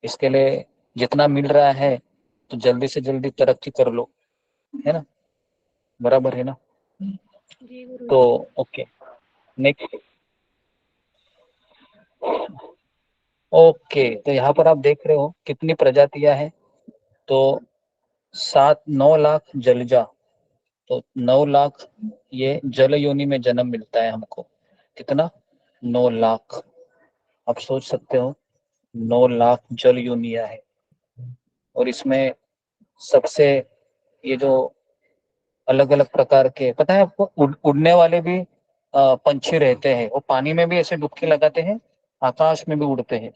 इसके लिए जितना मिल रहा है तो जल्दी से जल्दी तरक्की कर लो, है ना, बराबर है ना? जी गुरु तो जी। Okay, next. ओके, तो यहाँ पर आप देख रहे हो कितनी प्रजातियां हैं, तो 7-9 लाख जलजा, तो 9 लाख ये जल योनि में जन्म मिलता है हमको, कितना? 9 लाख। आप सोच सकते हो 9 लाख जल योनिया है, और इसमें सबसे ये जो अलग अलग प्रकार के, पता है आपको, उड़ने वाले भी पंछी रहते हैं, वो पानी में भी ऐसे डुबकी लगाते हैं, आकाश में भी उड़ते हैं।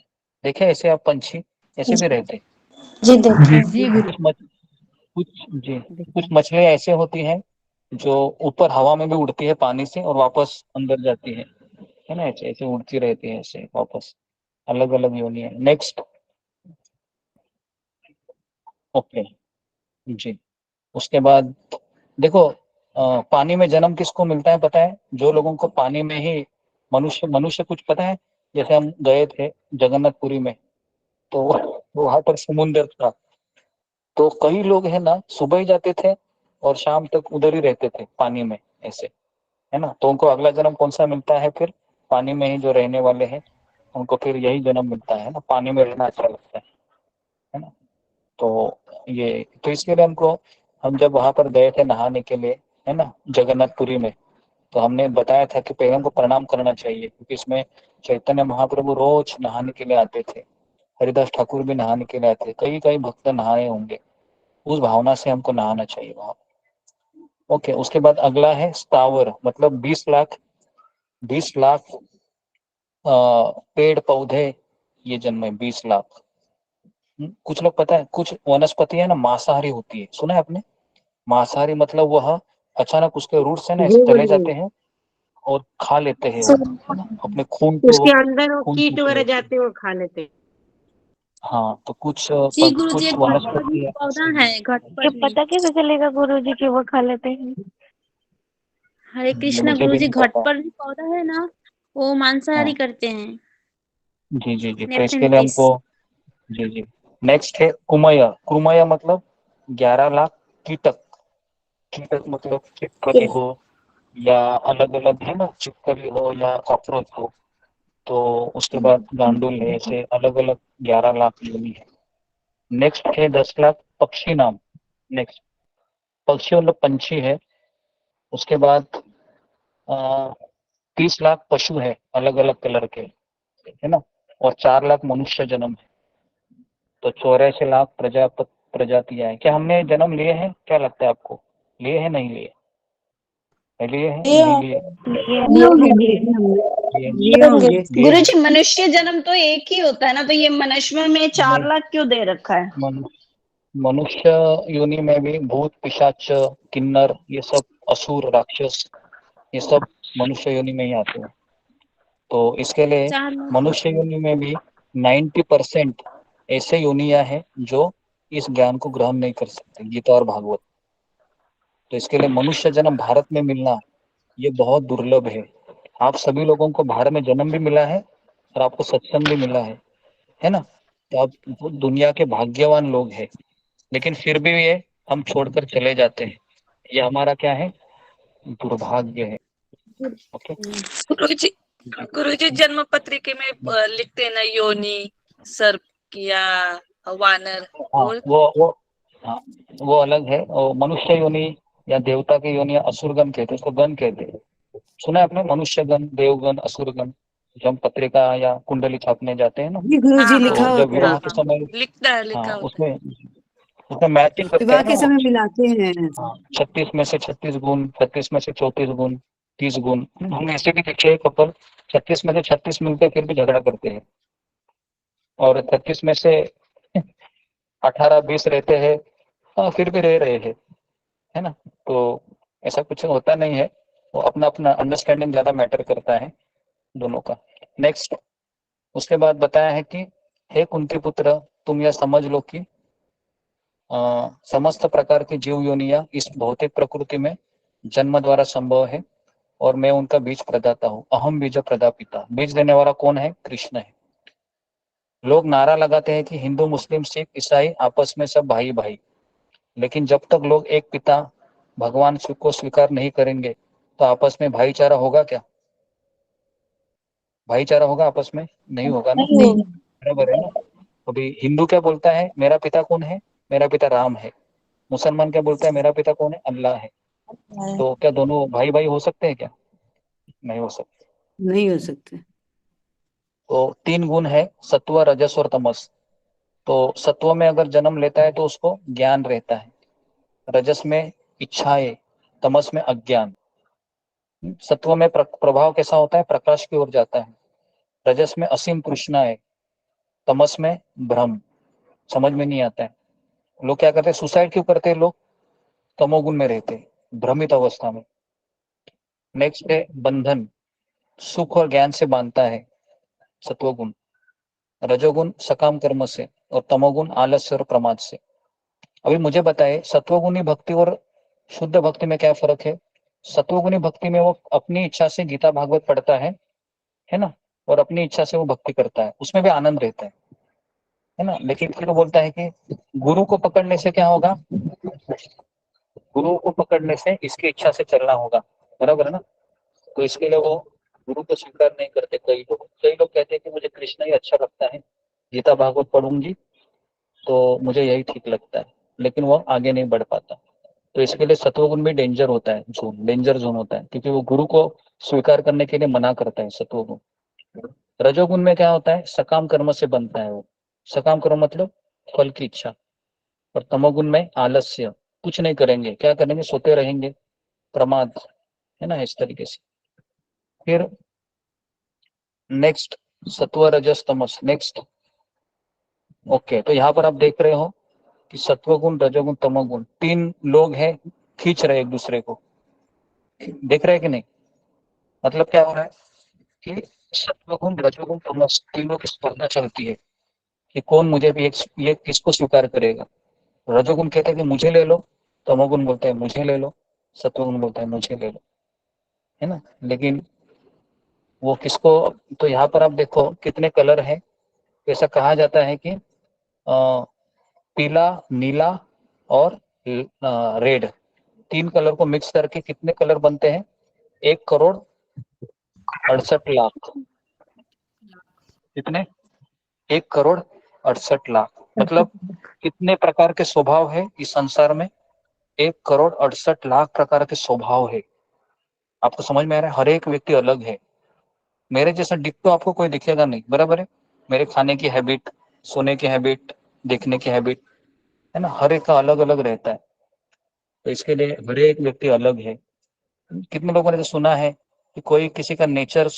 देखे ऐसे आप पंछी, ऐसे भी रहते हैं। जी देखे जी गुरु। कुछ मछलियां ऐसे होती हैं जो ऊपर हवा में भी उड़ती है पानी से और वापस अंदर जाती है ना, ऐसे ऐसे उड़ती रहती है ऐसे वापस, अलग अलग योनि है। नेक्स्ट, ओके जी। उसके बाद देखो, पानी में जन्म किसको मिलता है पता है? जो लोगों को पानी में ही, मनुष्य मनुष्य कुछ पता है, जैसे हम गए थे जगन्नाथपुरी में, तो वहां पर समुद्र था, तो कई लोग है ना सुबह ही जाते थे और शाम तक उधर ही रहते थे पानी में ऐसे, है ना। तो उनको अगला जन्म कौन सा मिलता है फिर? पानी में ही जो रहने वाले हैं उनको फिर यही जन्म मिलता है ना, पानी में रहना अच्छा लगता है ना। तो ये तो इसके लिए हमको, हम जब वहां पर गए थे नहाने के लिए, है ना, जगन्नाथपुरी में, तो हमने बताया था कि पहले हमको प्रणाम करना चाहिए, क्योंकि इसमें चैतन्य महाप्रभु रोज नहाने के लिए आते थे, हरिदास ठाकुर भी नहाने के लिए आते थे, कई कई भक्त नहाए होंगे, उस भावना से हमको नहाना चाहिए वहां। ओके, उसके बाद अगला है स्थावर, मतलब 20 लाख पेड़ पौधे ये जन्मे, 20 लाख। कुछ लोग पता है, कुछ वनस्पति है ना मांसाहारी होती है, सुना है आपने? मांसाहारी मतलब वह अचानक उसके रूट से ना जी ऐसे चले गुरु जाते हैं और खा लेते हैं वो, है ना, अपने खून को, उसके अंदर वो खून कीट चूस वगैरह लेते हैं। जाते हैं, वो खा लेते हैं। हाँ, तो कुछ जी गुरु जी, कुछ एक घट पर भी वनस्पति है। पौधा है, घट ये पर भी। पता कैसे चलेगा गुरु जी कि वो खा लेते हैं? हरे ये कृष्णा मुझे गुरु भी जी, नहीं घट पता। पर भी पौधा है ना, वो मांसाहारी हाँ करते हैं। जी जी जी, तो इसके लिए नेफ्थेंटिस। हमको, जी जी। नेक्स्ट है कुमय। कुमय मतलब 11 लाख कीटक। कीटक मतलब छिपकली हो या अलग अलग, है ना, छिपकली हो या कॉकरोच हो, तो उसके बाद गांडुल है, ऐसे अलग अलग 11 लाख योनि है। नेक्स्ट है 10 लाख पक्षी नाम। नेक्स्ट, पक्षी मतलब पंछी है। उसके बाद 30 लाख पशु है अलग अलग कलर के, है ना, और 4 लाख मनुष्य जन्म है। तो 84 लाख प्रजातियां हैं। क्या हमने जन्म लिए हैं? क्या लगता है आपको, लिए हैं नहीं लिए? लिए हैं नहीं लिए? लिए होंगे गुरु जी हमने। लिए लिए होंगे। लिए गुरु हैं। जी, मनुष्य जन्म तो एक ही होता है ना, तो ये मनुष्य में नहीं, 4 लाख क्यों दे रखा है? मनुष्य योनि में भी भूत पिशाच किन्नर ये सब, असुर राक्षस, ये सब मनुष्य योनि में ही आते हैं। तो इसके लिए 4 लाख। मनुष्य योनि में भी 90% ऐसे योनियां हैं जो इस ज्ञान को ग्रहण नहीं कर सकते, गीता और भागवत। तो इसके लिए मनुष्य जन्म भारत में मिलना ये बहुत दुर्लभ है। आप सभी लोगों को भारत में जन्म भी मिला है और आपको सत्संग भी मिला है ना, तो आप बहुत दुनिया के भाग्यवान लोग हैं। लेकिन फिर भी ये हम छोड़कर चले जाते हैं, ये हमारा क्या है, दुर्भाग्य है। ओके गुरुजी, गुरुजी जन्म पत्रिके में लिखते हैं ना, योनि सर्प या वानर, हाँ वो वो हाँ, वो अलग है। और मनुष्य योनि या देवता की योनि या असुरगण कहते हैं, उसको गण कहते हैं। सुना है आपने, मनुष्य गण, देवगण, असुरगण? जब हम पत्रिका या कुंडली छापने जाते हैं ना, जी गुरु जी, हाँ हाँ लिखा तो जब होता है। विवाह हाँ के हाँ, समय, लिखता है, लिखा हाँ होता उसमें उसमें मैचिंग करते विवाह हैं ना के वो। समय मिलाते हैं। हाँ, 36 में से 36 गुण, 36 में से 34 गुण, 30 गुण। हम ऐसे भी देखे कपल 36 में से 36 मिलते फिर भी झगड़ा करते हैं, और 36 में से 18-20 रहते हैं, हाँ फिर भी रह रहे हैं, है ना। तो ऐसा कुछ होता नहीं है, वो अपना अपना अंडरस्टैंडिंग ज्यादा मैटर करता है दोनों का। नेक्स्ट, उसके बाद बताया है कि हे कुंती पुत्र, तुम यह समझ लो कि समस्त प्रकार की जीव योनियां इस भौतिक प्रकृति में जन्म द्वारा संभव है, और मैं उनका बीज प्रदाता हूँ। अहम बीज प्रदापिता। बीज देने वाला कौन है? कृष्ण है। लोग नारा लगाते हैं कि हिंदू मुस्लिम सिख ईसाई आपस में सब भाई भाई, लेकिन जब तक लोग एक पिता भगवान शिव को स्वीकार नहीं करेंगे तो आपस में भाईचारा होगा क्या? भाईचारा होगा आपस में? नहीं होगा ना, नहीं। बराबर है ना। अभी हिंदू क्या बोलता है? मेरा पिता कौन है? मेरा पिता राम है। मुसलमान क्या बोलता है? मेरा पिता कौन है? अल्लाह है। तो क्या दोनों भाई भाई हो सकते हैं क्या? नहीं हो सकते। नहीं हो सकते। तो 3 गुण है, सत्व रजस और तमस। तो सत्व में अगर जन्म लेता है तो उसको ज्ञान रहता है, रजस में इच्छाएं, तमस में अज्ञान। सत्व में प्रभाव कैसा होता है, प्रकाश की ओर जाता है, रजस में असीम तृष्णा है, तमस में भ्रम, समझ में नहीं आता है। लोग क्या करते हैं, सुसाइड क्यों करते हैं लोग, तमोगुण में रहते हैं, भ्रमित अवस्था में। नेक्स्ट है बंधन, सुख और ज्ञान से बांधता है सत्वगुण, रजोगुण सकाम कर्म से, और तमोगुण आलस्य और प्रमाद से। अभी मुझे बताए सत्वगुणी भक्ति और शुद्ध भक्ति में क्या फर्क है। सत्वगुणी भक्ति में वो अपनी इच्छा से गीता भागवत पढ़ता है ना, और अपनी इच्छा से वो भक्ति करता है, उसमें भी आनंद रहता है ना। लेकिन फिर वो बोलता है कि गुरु को पकड़ने से क्या होगा, गुरु को पकड़ने से इसकी इच्छा से चलना होगा, बराबर है ना। तो इसके लिए वो गुरु को स्वीकार नहीं करते। कई लोग कहते हैं कि मुझे कृष्ण ही अच्छा लगता है, गीता भागवत पढ़ूंगी तो मुझे यही ठीक लगता है, लेकिन वो आगे नहीं बढ़ पाता। तो इसके लिए सत्वगुण भी डेंजर होता है, डेंजर जोन होता है, क्योंकि वो गुरु को स्वीकार करने के लिए मना करता है सत्वगुण। रजोगुण में क्या होता है, सकाम कर्म से बनता है वो, सकाम कर्म मतलब फल की इच्छा। और तमोगुण में आलस्य, कुछ नहीं करेंगे, क्या करेंगे, सोते रहेंगे, प्रमाद, है ना, इस तरीके से। फिर नेक्स्ट सत्व रजस तमस, नेक्स्ट। ओके, तो यहाँ पर आप देख रहे हो कि सत्वगुण रजोगुण तमोगुण तीन लोग हैं, खींच रहे एक दूसरे को, देख रहे हैं कि नहीं। मतलब क्या हो रहा है कि सत्वगुण रजोगुण तमस तीनों की स्पर्धा चलती है कि कौन मुझे भी ये किसको स्वीकार करेगा। रजोगुण कहते हैं कि मुझे ले लो, तमोगुण बोलते हैं मुझे ले लो, सत्वगुण बोलता है मुझे ले लो, है ना। लेकिन वो किसको, तो यहाँ पर आप देखो कितने कलर है। ऐसा कहा जाता है कि पीला, नीला और रेड, तीन कलर को मिक्स करके कितने कलर बनते हैं, 1,68,00,000। कितने, 1,68,00,000। मतलब कितने प्रकार के स्वभाव है इस संसार में, 1,68,00,000 प्रकार के स्वभाव है। आपको समझ में आ रहा है, हर एक व्यक्ति अलग है। मेरे जैसा डिक्टो आपको कोई दिखेगा नहीं, बराबर है। मेरे खाने की हैबिट, सोने की हैबिट, देखने की हैबिट, है ना, हर एक का अलग अलग रहता है। तो इसके लिए हर एक व्यक्ति अलग है। कितने लोगों ने तो सुना है कि कोई किसी का नेचर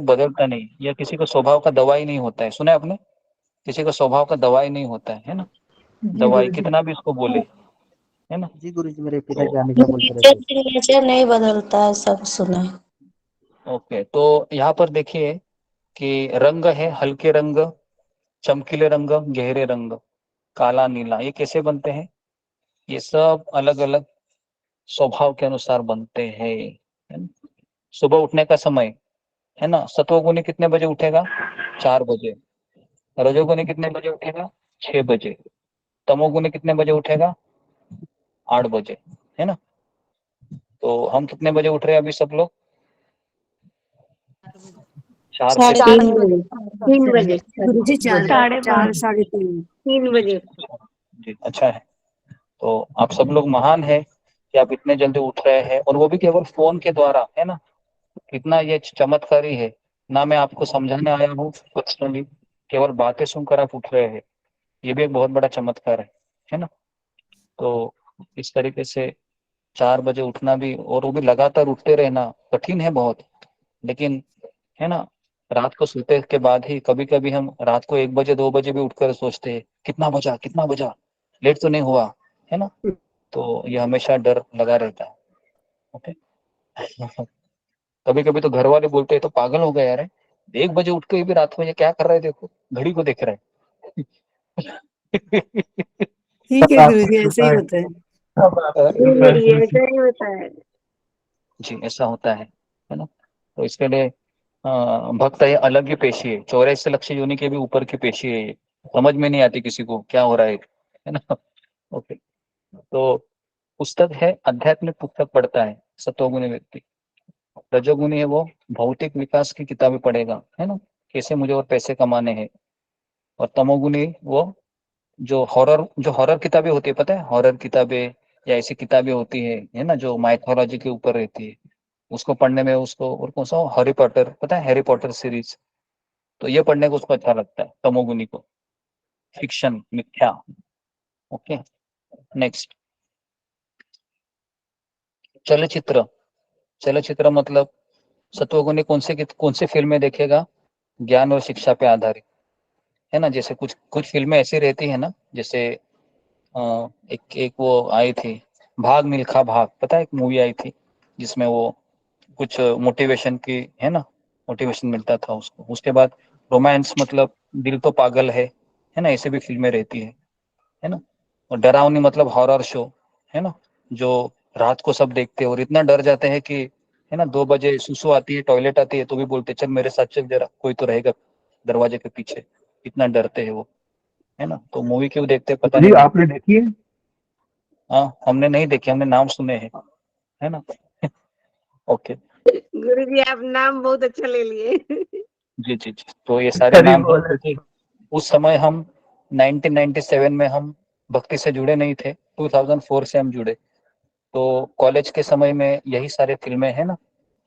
बदलता नहीं, या किसी का स्वभाव का दवाई नहीं होता है, सुना है आपने, किसी का स्वभाव का दवाई नहीं होता है ना, दवाई कितना भी इसको बोले, है ना। जी गुरुजी, मेरे तो पिताजी हमेशा बोलते रहते हैं। नेचर नहीं बदलता है, सब सुना है। ओके, तो यहाँ पर देखिए कि रंग है, हल्के रंग, चमकीले रंग, गहरे रंग, काला नीला, ये कैसे बनते हैं, ये सब अलग अलग स्वभाव के अनुसार बनते हैं, है ना? सुबह उठने का समय, है ना, सत्वगुणी कितने बजे उठेगा, 4 बजे। रजोगुणी कितने बजे उठेगा, 6 बजे। तमोगुणी कितने बजे उठेगा, 8 बजे, है ना। तो हम कितने बजे उठ रहे हैं अभी सब लोग, 4 से 3 बजे, 3 बजे, गुरुजी चार, साढ़े चार पाँच। साढ़े तीन। 3 बजे। जी, अच्छा है। तो आप सब लोग महान है कि आप इतने जल्दी उठ रहे हैं, और वो भी केवल फोन के द्वारा, है ना। कितना ये चमत्कारी है ना, मैं आपको समझाने आया हूँ पर्सनली, केवल बातें सुनकर आप उठ रहे हैं, ये भी एक बहुत बड़ा चमत्कार है ना। तो इस तरीके से 4 बजे उठना भी, और वो भी लगातार उठते रहना कठिन है बहुत, लेकिन, है ना, रात को सोते के बाद ही कभी कभी हम रात को 1 बजे 2 बजे भी उठकर सोचते हैं कितना बजा, कितना बजा, लेट तो नहीं हुआ, है ना। तो ये हमेशा डर लगा रहता है। ओके। कभी कभी तो घर वाले बोलते हैं तो पागल हो गया यार, 1 बजे उठ के भी रात में ये क्या कर रहे हैं, देखो घड़ी को देख रहे हैं। ठीक है गुरुजी, ऐसे ही होता है। जी, ऐसा ही होता है। जी, ऐसा होता है ना। तो इसके लिए भक्त है अलग ही पेशी है, 84 लक्ष योनि के भी ऊपर की पेशी है ये, समझ में नहीं आती किसी को क्या हो रहा है ना। ओके, तो पुस्तक है, आध्यात्मिक पुस्तक पढ़ता है सत्वगुणी व्यक्ति। रजोगुणी है वो भौतिक विकास की किताबें पढ़ेगा, है ना, कैसे मुझे और पैसे कमाने हैं। और तमोगुणी वो जो हॉरर किताबें होती है, पता है, हॉरर किताबें या ऐसी किताबें होती है ना, जो माइथोलॉजी के ऊपर रहती है, उसको पढ़ने में उसको, और कौन सा, हैरी पॉटर, पता है, हैरी पॉटर सीरीज, तो ये पढ़ने को उसको अच्छा लगता है तमोगुनी को। फिक्शन, मिथ्या। ओके, नेक्स्ट चलचित्र। चलचित्र मतलब सत्वगुणी कौन से फिल्में देखेगा? ज्ञान और शिक्षा पे आधारित, है ना। जैसे कुछ कुछ फिल्में ऐसी रहती है ना, जैसे एक वो आई थी भाग मिल्खा भाग, पता है, एक मूवी आई थी जिसमें वो कुछ मोटिवेशन की, है ना, मोटिवेशन मिलता था उसको। उसके बाद रोमांस मतलब दिल तो पागल है ना, ऐसे भी फिल्में रहती है ना। और डरावनी मतलब हॉरर शो, है ना, जो रात को सब देखते हैं और इतना डर जाते हैं कि, है ना, 2 बजे सुसु आती है, टॉयलेट आती है तो भी बोलते चल मेरे साथ चल, जरा कोई तो रहेगा दरवाजे के पीछे, इतना डरते हैं वो, है ना। तो मूवी क्यों देखते हैं पता नहीं। आपने देखी है? हाँ, हमने नहीं देखी, हमने नाम सुने हैं, है ना। ओके, गुरुजी आप नाम बहुत अच्छा ले लिए। जी जी जी, तो ये सारे नाम है क्योंकि उस समय हम 1997 में हम भक्ति से जुड़े नहीं थे, 2004 से हम जुड़े। तो कॉलेज के समय में यही सारे फिल्में हैं ना,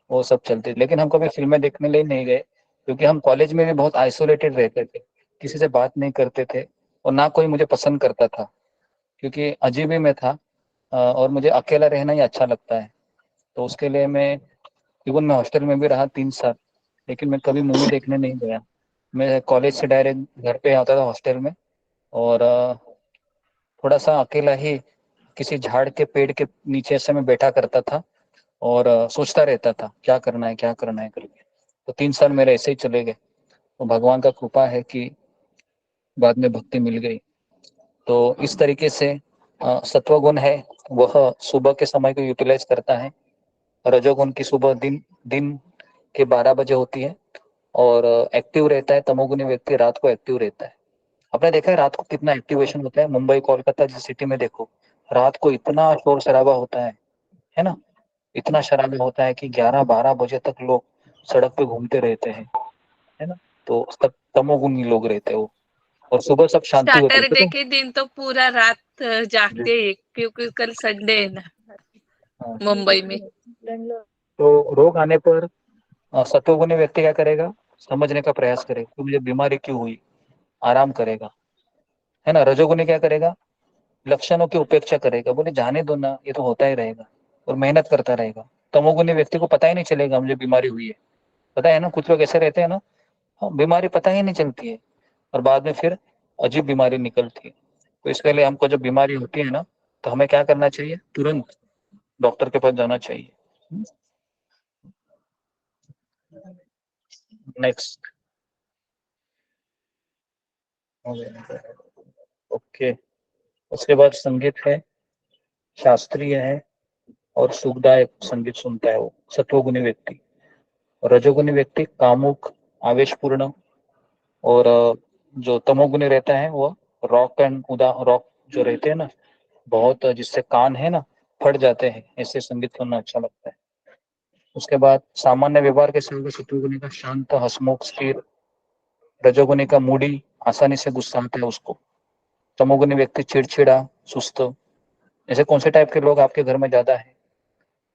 वो सब चलते थे। लेकिन हम कभी फिल्में देखने लिए नहीं गए क्योंकि हम कॉलेज में भी बहुत आइसोलेटेड रहते थे, किसी से बात नहीं करते थे और ना कोई मुझे पसंद करता था, क्योंकि अजीब ही मैं था और मुझे अकेला रहना ही अच्छा लगता है। तो उसके लिए मैं, इवन मैं हॉस्टल में भी रहा 3 साल, लेकिन मैं कभी मूवी देखने नहीं गया। मैं कॉलेज से डायरेक्ट घर पे आता था हॉस्टल में, और थोड़ा सा अकेला ही किसी झाड़ के पेड़ के नीचे से मैं बैठा करता था और सोचता रहता था क्या करना है क्या करना है करके। तो 3 साल मेरे ऐसे ही चले गए। तो भगवान का कृपा है कि बाद में भक्ति मिल गई। तो इस तरीके से सत्वगुण है वह सुबह के समय को यूटिलाइज करता है। रजोगुण की सुबह दिन दिन के 12 बजे होती है और एक्टिव रहता है। तमोगुणी व्यक्ति रात को एक्टिव रहता है। आपने देखा है रात को कितना एक्टिवेशन होता है? मुंबई कोलकाता जिस सिटी में देखो, रात को इतना शोर शराबा होता है ना, इतना शराबा होता है कि 11-12 बजे तक लोग सड़क पे घूमते रहते हैं, है ना। तो सब तमोगुणी लोग रहते हैं वो, और सुबह सब शांति होती है, सैटरडे पता के दिन तो पूरा रात जागते हैं क्योंकि कल संडे है ना है? मुंबई में। तो रोग आने पर सत्वगुणी व्यक्ति क्या करेगा? समझने का प्रयास करेगा कि मुझे बीमारी क्यों हुई, आराम करेगा, है ना। रजोगुणी क्या करेगा? लक्षणों की उपेक्षा करेगा, बोले जाने दो ना, ये तो होता ही रहेगा, और मेहनत करता रहेगा। तमोगुणी व्यक्ति को पता ही नहीं चलेगा मुझे बीमारी हुई है, पता है ना, कुछ लोग ऐसे रहते हैं ना, हाँ, बीमारी पता ही नहीं चलती है और बाद में फिर अजीब बीमारी निकलती है। तो इसके लिए हमको जब बीमारी होती है ना, तो हमें क्या करना चाहिए? तुरंत डॉक्टर के पास जाना चाहिए। Next, okay. उसके बाद संगीत है, शास्त्रीय है और सुखदायक संगीत सुनता है वो सत्वगुणी व्यक्ति। रजोगुणी व्यक्ति कामुक, आवेशपूर्ण, और जो तमोगुणी रहता है वो रॉक एंड उदा रॉक जो रहते हैं ना, बहुत जिससे कान है ना फट जाते हैं, ऐसे संगीत सुनना अच्छा लगता है। उसके बाद सामान्य व्यवहार के संग सत्वगुणी का शांत, हसमुख, स्थिर। रजोगुणी का मूडी, आसानी से गुस्सा आता है उसको। तमोगुणी व्यक्ति चिड़चिड़ा, सुस्त। ऐसे कौन से टाइप के लोग आपके घर में ज्यादा है?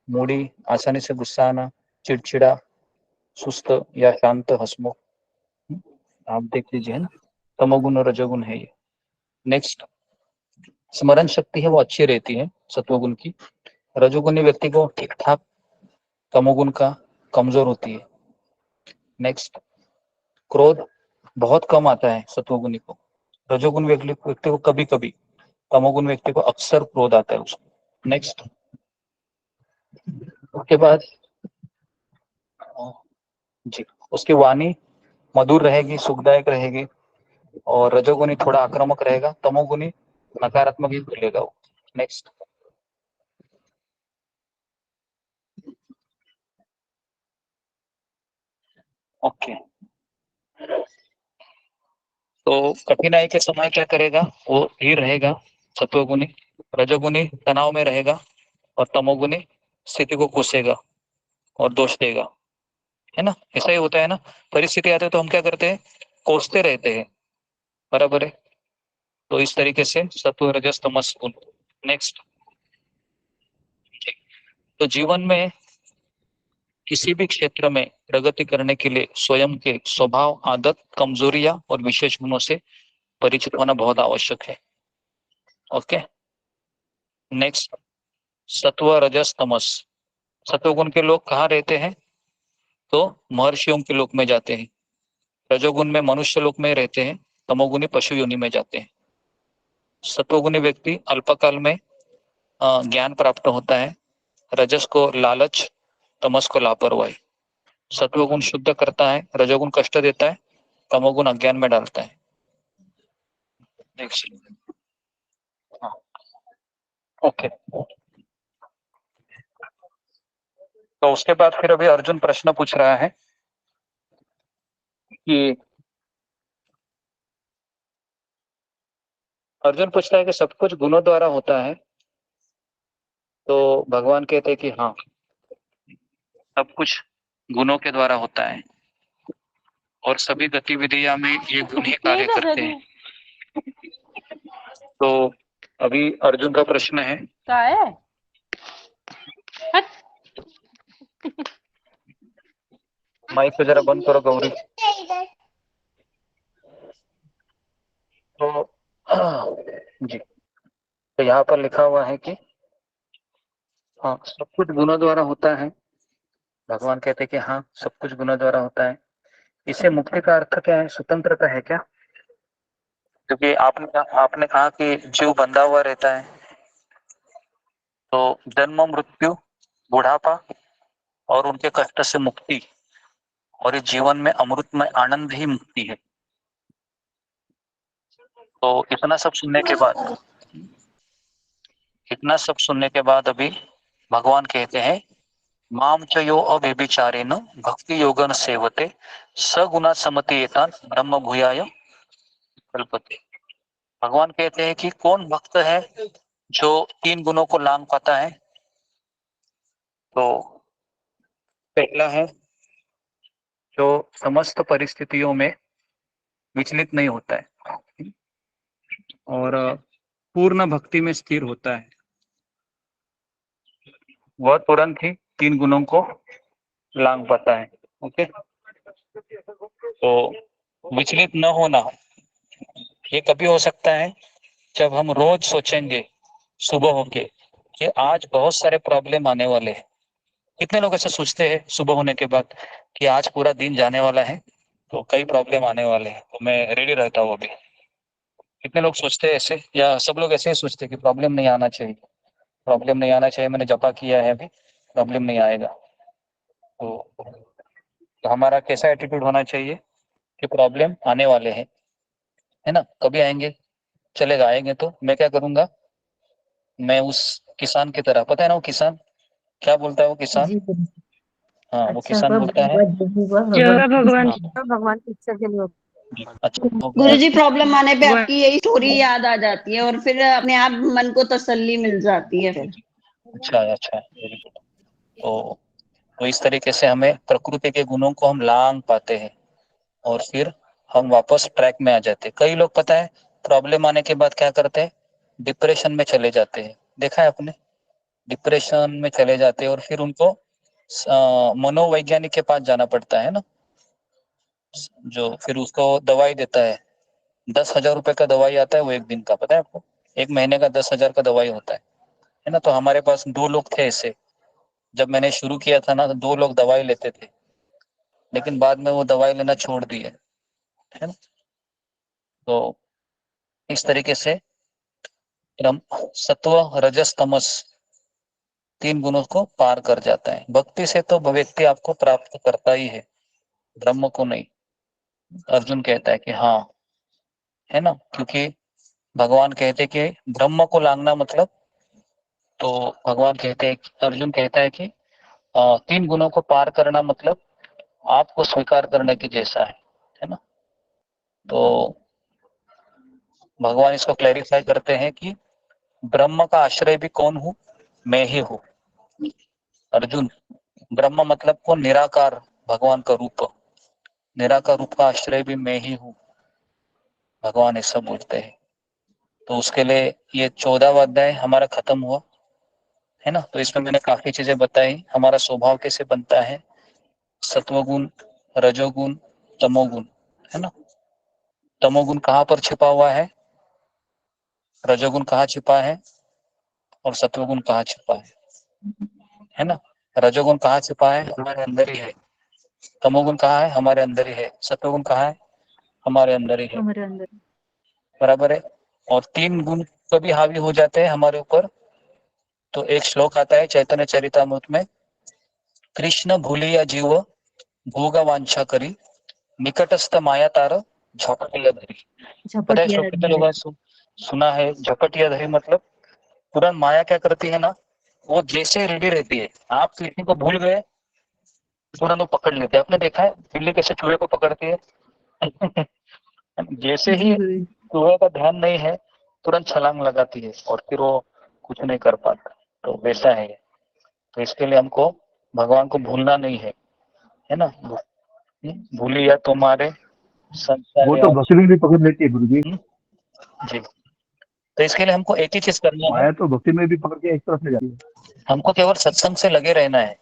मूडी, आसानी से गुस्सा आना, चिड़चिड़ा, सुस्त या शांत, हसमुख। आप देख लीजिए, है ना, तमोगुण और रजोगुण है ये। नेक्स्ट, स्मरण शक्ति है वो अच्छी रहती है सत्वगुण की। रजोगुणी व्यक्ति को ठीक ठाक, तमोगुण का कमजोर होती है। नेक्स्ट, क्रोध बहुत कम आता है सत्वगुणी को। रजोगुण व्यक्ति को कभी कभी, तमोगुण व्यक्ति को अक्सर क्रोध आता है उसको। नेक्स्ट, उसके बाद जी, उसकी वाणी मधुर रहेगी, सुखदायक रहेगी, और रजोगुणी थोड़ा आक्रामक रहेगा, तमोगुणी नकारात्मक ही बोलेगा वो। Next, okay. तो कठिनाई के समय क्या करेगा? वो ही रहेगा सत्वगुणी। रजोगुणी तनाव में रहेगा और तमोगुणी स्थिति को कोसेगा और दोष देगा, है ना। ऐसा ही होता है ना, परिस्थिति आते तो हम क्या करते हैं? कोसते रहते हैं, बराबर है। तो इस तरीके से सत्व, रजस, तमस गुण। नेक्स्ट, तो जीवन में किसी भी क्षेत्र में प्रगति करने के लिए स्वयं के स्वभाव, आदत, कमजोरियां और विशेष गुणों से परिचित होना बहुत आवश्यक है। ओके, नेक्स्ट, सत्व रजस तमस। सत्वगुण के लोग कहाँ रहते हैं? तो महर्षियों के लोक में जाते हैं। रजोगुण में मनुष्य लोक में रहते हैं। तमोगुणी पशु योनि में जाते हैं। सत्वगुणी व्यक्ति अल्पकाल में ज्ञान प्राप्त होता है। रजस को लालच, तमस को लापरवाही। सत्वगुण शुद्ध करता है, रजोगुण कष्ट देता है, तमोगुण अज्ञान में डालता है। Next, okay. तो उसके बाद फिर अभी अर्जुन प्रश्न पूछ रहा है कि अर्जुन पूछता है कि सब कुछ गुणों द्वारा होता है? तो भगवान कहते हैं कि हाँ, सब कुछ गुणों के द्वारा होता है और सभी गतिविधियां में ये गुण ही कार्य करते हैं। तो अभी अर्जुन का प्रश्न है, माइक को जरा बंद करो गौरी। तो जी, तो यहाँ पर लिखा हुआ है कि हाँ, सब कुछ गुणों द्वारा होता है। भगवान कहते हैं कि हाँ, सब कुछ गुणों द्वारा होता है। इससे मुक्ति का अर्थ क्या है? स्वतंत्रता है क्या? क्योंकि आपने कहा कि जीव बंधा हुआ रहता है, तो जन्म, मृत्यु, बुढ़ापा और उनके कष्ट से मुक्ति और इस जीवन में अमृत में आनंद ही मुक्ति है। तो इतना सब सुनने के बाद अभी भगवान कहते हैं, माम च यो अव्यभिचारेण भक्ति योगन सेवते सगुणा समतीयेतान ब्रह्म भूयाय कल्पते। भगवान कहते हैं कि कौन भक्त है जो 3 गुणों को लांग पाता है? तो पहला है जो समस्त परिस्थितियों में विचलित नहीं होता है और पूर्ण भक्ति में स्थिर होता है। वह तुरंत ही 3 गुणों को लांग पाता है। ओके, तो विचलित न होना ये कभी हो सकता है जब हम रोज सोचेंगे सुबह होके कि आज बहुत सारे प्रॉब्लम आने वाले हैं। कितने लोग ऐसे सोचते हैं सुबह होने के बाद कि आज पूरा दिन जाने वाला है, तो कई प्रॉब्लम आने वाले हैं, तो मैं रेडी रहता हूँ अभी। कितने लोग सोचते हैं ऐसे, या सब लोग ऐसे ही सोचते हैं कि प्रॉब्लम नहीं आना चाहिए, प्रॉब्लम नहीं आना चाहिए, मैंने जपा किया है, अभी प्रॉब्लम नहीं आएगा। तो हमारा कैसा एटीट्यूड होना चाहिए कि प्रॉब्लम आने वाले हैं, है ना, कभी आएंगे, चलेगा, आएंगे तो मैं क्या करूंगा, मैं उस किसान की तरह, पता है ना वो किसान क्या बोलता है? वो किसान, हाँ, वो किसान बोलता है भगवान भगवान की इच्छा के लिए अच्छा गुरुजी, प्रॉब्लम आने पे आपकी यही स्टोरी याद आ जाती है और फिर अपने आप मन को तसल्ली मिल जाती है फिर। अच्छा, वेरी गुड। तो इस तरीके से हमें प्रकृति के गुणों को हम लांग पाते हैं और फिर हम वापस ट्रैक में आ जाते हैं। कई लोग पता है प्रॉब्लम आने के बाद क्या करते हैं, डिप्रेशन में चले जाते हैं। देखा है आपने, डिप्रेशन में चले जाते हैं और फिर उनको मनोवैज्ञानिक के पास जाना पड़ता है ना, जो फिर उसको दवाई देता है। 10,000 रुपए का दवाई आता है, वो 1 दिन का, पता है आपको? 1 महीने का 10,000 का दवाई होता है ना। तो हमारे पास 2 लोग थे ऐसे, जब मैंने शुरू किया था ना, तो 2 लोग दवाई लेते थे, लेकिन बाद में वो दवाई लेना छोड़ दिए, है ना। तो इस तरीके से सत्व रजस तमस 3 गुणों को पार कर जाता है। भक्ति से तो व्यक्ति आपको प्राप्त करता ही है, ब्रह्म को नहीं। अर्जुन कहता है कि हाँ, है ना, क्योंकि भगवान कहते कि ब्रह्म को लांगना मतलब, तो भगवान कहते हैं, अर्जुन कहता है कि 3 गुणों को पार करना मतलब आपको स्वीकार करने के जैसा है ना। तो भगवान इसको क्लैरिफाई करते हैं कि ब्रह्म का आश्रय भी कौन हूँ? मैं ही हूँ। अर्जुन, ब्रह्म मतलब कौन? निराकार भगवान का रूप, निराकार रूप का आश्रय भी मैं ही हूँ, भगवान ऐसा बोलते हैं। तो उसके लिए ये 14वां अध्याय हमारा खत्म हुआ, है ना। तो इसमें मैंने काफी चीजें बताई, हमारा स्वभाव कैसे बनता है, सत्वगुण, रजोगुण, तमोगुण, है ना। तमोगुण कहाँ पर छिपा हुआ है, रजोगुण कहाँ छिपा है और सत्वगुण कहाँ छिपा है ना। रजोगुण कहाँ छिपा है, हमारे अंदर ही है। तमोगुण कहाँ है, हमारे अंदर ही है। सत्वगुण कहाँ है, हमारे अंदर ही है। बराबर है। और 3 गुण कभी हावी हो जाते हैं हमारे ऊपर, तो एक श्लोक आता है चैतन्य चरितामृत में, कृष्ण भूलिया जीव भोग वांछा करी, निकटस्थ माया तार झपटिया धरी। पता है श्लोक कितने लोगों ने सुना है? झपटिया धरी मतलब तुरंत माया क्या करती है ना, वो जैसे रेडी रहती है, आप किसी को भूल गए तुरंत वो पकड़ लेते हैं। आपने देखा है बिल्ली कैसे चूहे को पकड़ती है जैसे ही चूहे का ध्यान नहीं है तुरंत छलांग लगाती है और फिर वो कुछ नहीं कर पाता। तो वैसा है। तो इसके लिए हमको भगवान को भूलना नहीं है ना। भूलिया तुम्हारे संसार, वो तो भक्ति में भी पकड़ लेती है गुरुजी। जी। तो इसके लिए हमको एक ही चीज करना है, माया तो भक्ति में भी पकड़ के एक तरफ ले जाती है। हमको केवल सत्संग से लगे रहना है।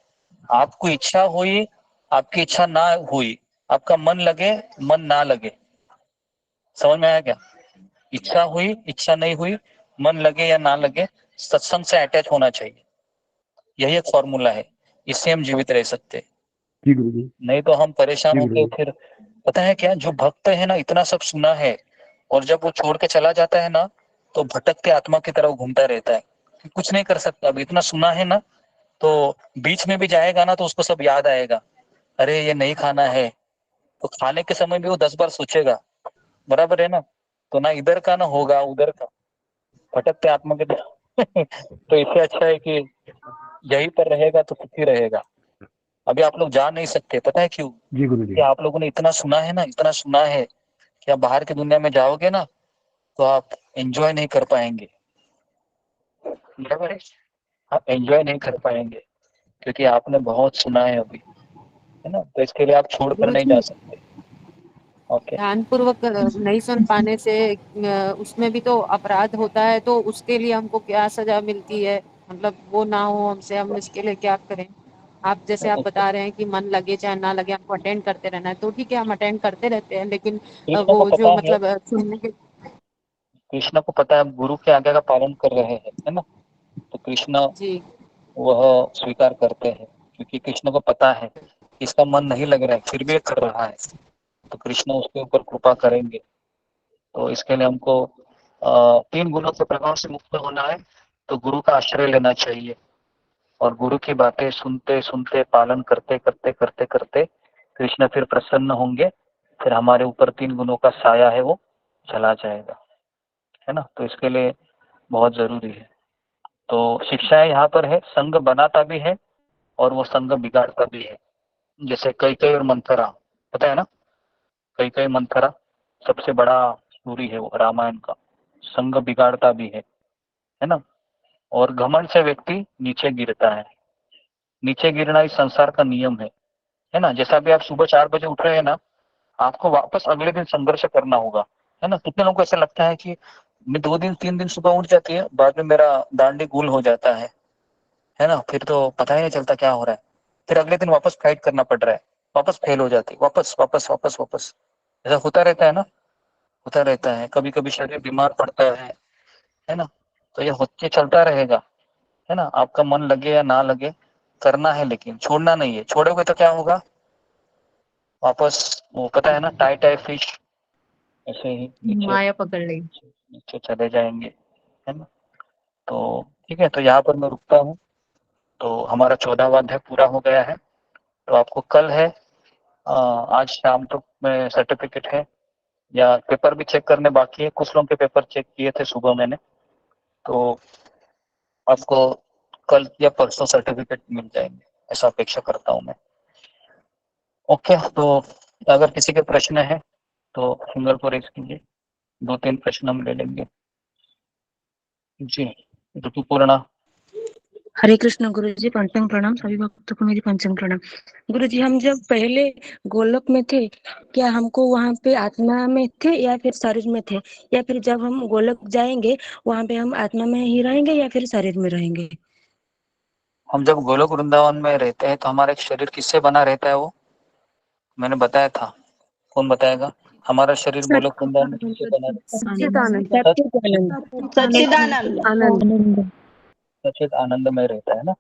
आपको इच्छा हुई, आपकी इच्छा ना हुई, आपका मन लगे मन ना लगे, समझ में आया क्या? इच्छा हुई इच्छा नहीं हुई, मन लगे या ना लगे, सत्संग से अटैच होना चाहिए। यही एक फॉर्मूला है, इससे हम जीवित रह सकते। जी गुरुजी। नहीं तो हम परेशान होके फिर, पता है क्या, जो भक्त है ना इतना सब सुना है और जब वो छोड़ के चला जाता है ना तो भटकते आत्मा की तरह घूमता रहता है, कुछ नहीं कर सकता। अब इतना सुना है ना, तो बीच में भी जाएगा ना तो उसको सब याद आएगा, अरे ये नहीं खाना है, तो खाने के समय भी वो 10 बार सोचेगा। बराबर है ना। तो ना इधर का ना होगा उधर का, भटकते आत्मा के तो इससे अच्छा है कि यहीं पर रहेगा तो सुखी रहेगा। अभी आप लोग जा नहीं सकते, पता है क्यों? जी गुरुजी। कि आप लोगों ने इतना सुना है ना, इतना सुना है कि आप बाहर की दुनिया में जाओगे ना तो आप एंजॉय नहीं कर पाएंगे। बराबर है, आप एंजॉय नहीं कर पाएंगे क्योंकि आपने बहुत सुना है अभी, है ना। तो इसके लिए आप छोड़कर नहीं जा सकते। ओके। ध्यान पूर्वक नहीं सुन पाने से उसमें भी तो अपराध होता है, तो उसके लिए हमको क्या सजा मिलती है? मतलब वो ना हो हमसे, हम इसके लिए क्या करें? आप जैसे आप बता रहे हैं कि मन लगे चाहे ना लगे हमको अटेंड करते रहना है, तो ठीक है हम अटेंड करते रहते हैं, लेकिन कृष्ण को वो पता जो है, मतलब सुनने के कृष्ण को पता है आप गुरु के आज्ञा का पालन कर रहे हैं, है ना। तो कृष्ण जी वह स्वीकार करते हैं क्योंकि कृष्ण को पता है इसका मन नहीं लग रहा है फिर भी ये कर रहा है, तो कृष्ण उसके ऊपर कृपा करेंगे। तो इसके लिए हमको 3 गुणों के प्रभाव से मुक्त होना है, तो गुरु का आश्रय लेना चाहिए और गुरु की बातें सुनते सुनते पालन करते करते करते करते कृष्ण फिर प्रसन्न होंगे, फिर हमारे ऊपर 3 गुणों का साया है वो चला जाएगा, है ना। तो इसके लिए बहुत जरूरी है। तो शिक्षाएं यहाँ पर है, संग बनाता भी है और वो संग बिगाड़ता भी है। जैसे कैकेयी और मंथरा, पता है ना, कैकेयी मंथरा सबसे बड़ा स्टोरी है वो रामायण का। संग बिगाड़ता भी है ना। और घमंड से व्यक्ति नीचे गिरता है, नीचे गिरना इस संसार का नियम है ना। जैसा भी आप सुबह 4 बजे उठ रहे हैं ना, आपको वापस अगले दिन संघर्ष करना होगा, है ना। कितने लोगों को ऐसा लगता है कि मैं 2 दिन 3 दिन सुबह उठ जाती है, बाद में मेरा दांडी गुल हो जाता है ना, फिर तो पता ही नहीं चलता क्या हो रहा है, फिर अगले दिन वापस फाइट करना पड़ रहा है, वापस फेल हो जाती, वापस वापस वापस वापस, ऐसा होता रहता है ना, होता रहता है। कभी कभी शरीर बीमार पड़ता है ना। तो ये होते चलता रहेगा, है ना। आपका मन लगे या ना लगे करना है, लेकिन छोड़ना नहीं है। छोड़ोगे तो क्या होगा, वापस वो पता है ना, टाई टाई फिश ऐसे ही नीचे माया पकड़ लेगी। नीचे चले जाएंगे, है ना। तो ठीक है, तो यहाँ पर मैं रुकता हूँ। तो हमारा 14वां अध्याय पूरा हो गया है। तो आपको कल है, आज शाम तक में सर्टिफिकेट है, या पेपर भी चेक करने बाकी है। कुछ लोगों के पेपर चेक किए थे सुबह मैंने, तो आपको कल या परसों सर्टिफिकेट मिल जाएंगे, ऐसा अपेक्षा करता हूँ मैं। ओके, तो अगर किसी के प्रश्न है तो सिंगल को रेज कीजिए, 2-3 प्रश्न हम ले लेंगे। जी ऋतुपूर्णा। हरे कृष्ण गुरुजी, पंचम प्रणाम। सभी भक्तों को मेरी पंचम प्रणाम। गुरुजी, हम जब पहले गोलोक में थे, क्या हमको वहाँ पे आत्मा में थे या फिर शरीर में थे, या फिर जब हम गोलोक जाएंगे वहाँ पे हम आत्मा में ही रहेंगे या फिर शरीर में रहेंगे? हम जब गोलोक वृंदावन में रहते हैं तो हमारा एक शरीर किससे बना रहता है, वो मैंने बताया था, कौन बताएगा? हमारा शरीर गोलोक वृंदावन में किससे बना रहता सच्चिदानंद सच्चिदानंद है? सचिद आनंद में रहता है ना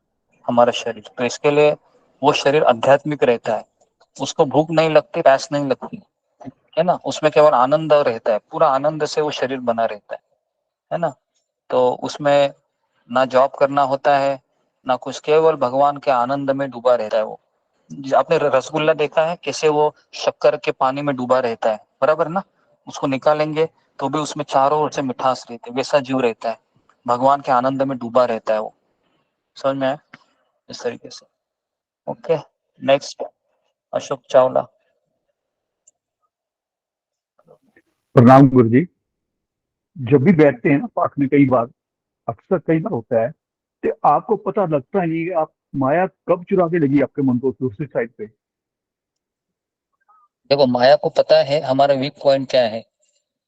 हमारा शरीर। तो इसके लिए वो शरीर आध्यात्मिक रहता है, उसको भूख नहीं लगती, प्यास नहीं लगती, है ना। उसमें केवल आनंद रहता है, पूरा आनंद से वो शरीर बना रहता है ना। तो उसमें ना जॉब करना होता है ना कुछ, केवल भगवान के आनंद में डूबा रहता है वो। आपने रसगुल्ला देखा है कैसे वो शक्कर के पानी में डूबा रहता है, बराबर ना। उसको निकालेंगे तो भी उसमें चारों ओर से मिठास रहती है, वैसा जीव रहता है, भगवान के आनंद में डूबा रहता है वो। समझ में आया? इस तरीके से। Okay, next Ashok Chawla. प्रणाम गुरु जी। जब भी बैठते हैं ना पाठ में, कई बार कई बार होता है कि आपको पता लगता नहीं कि आप माया कब चुरा के लगी आपके मन को दूसरी साइड पे। देखो, माया को पता है हमारा वीक पॉइंट क्या है,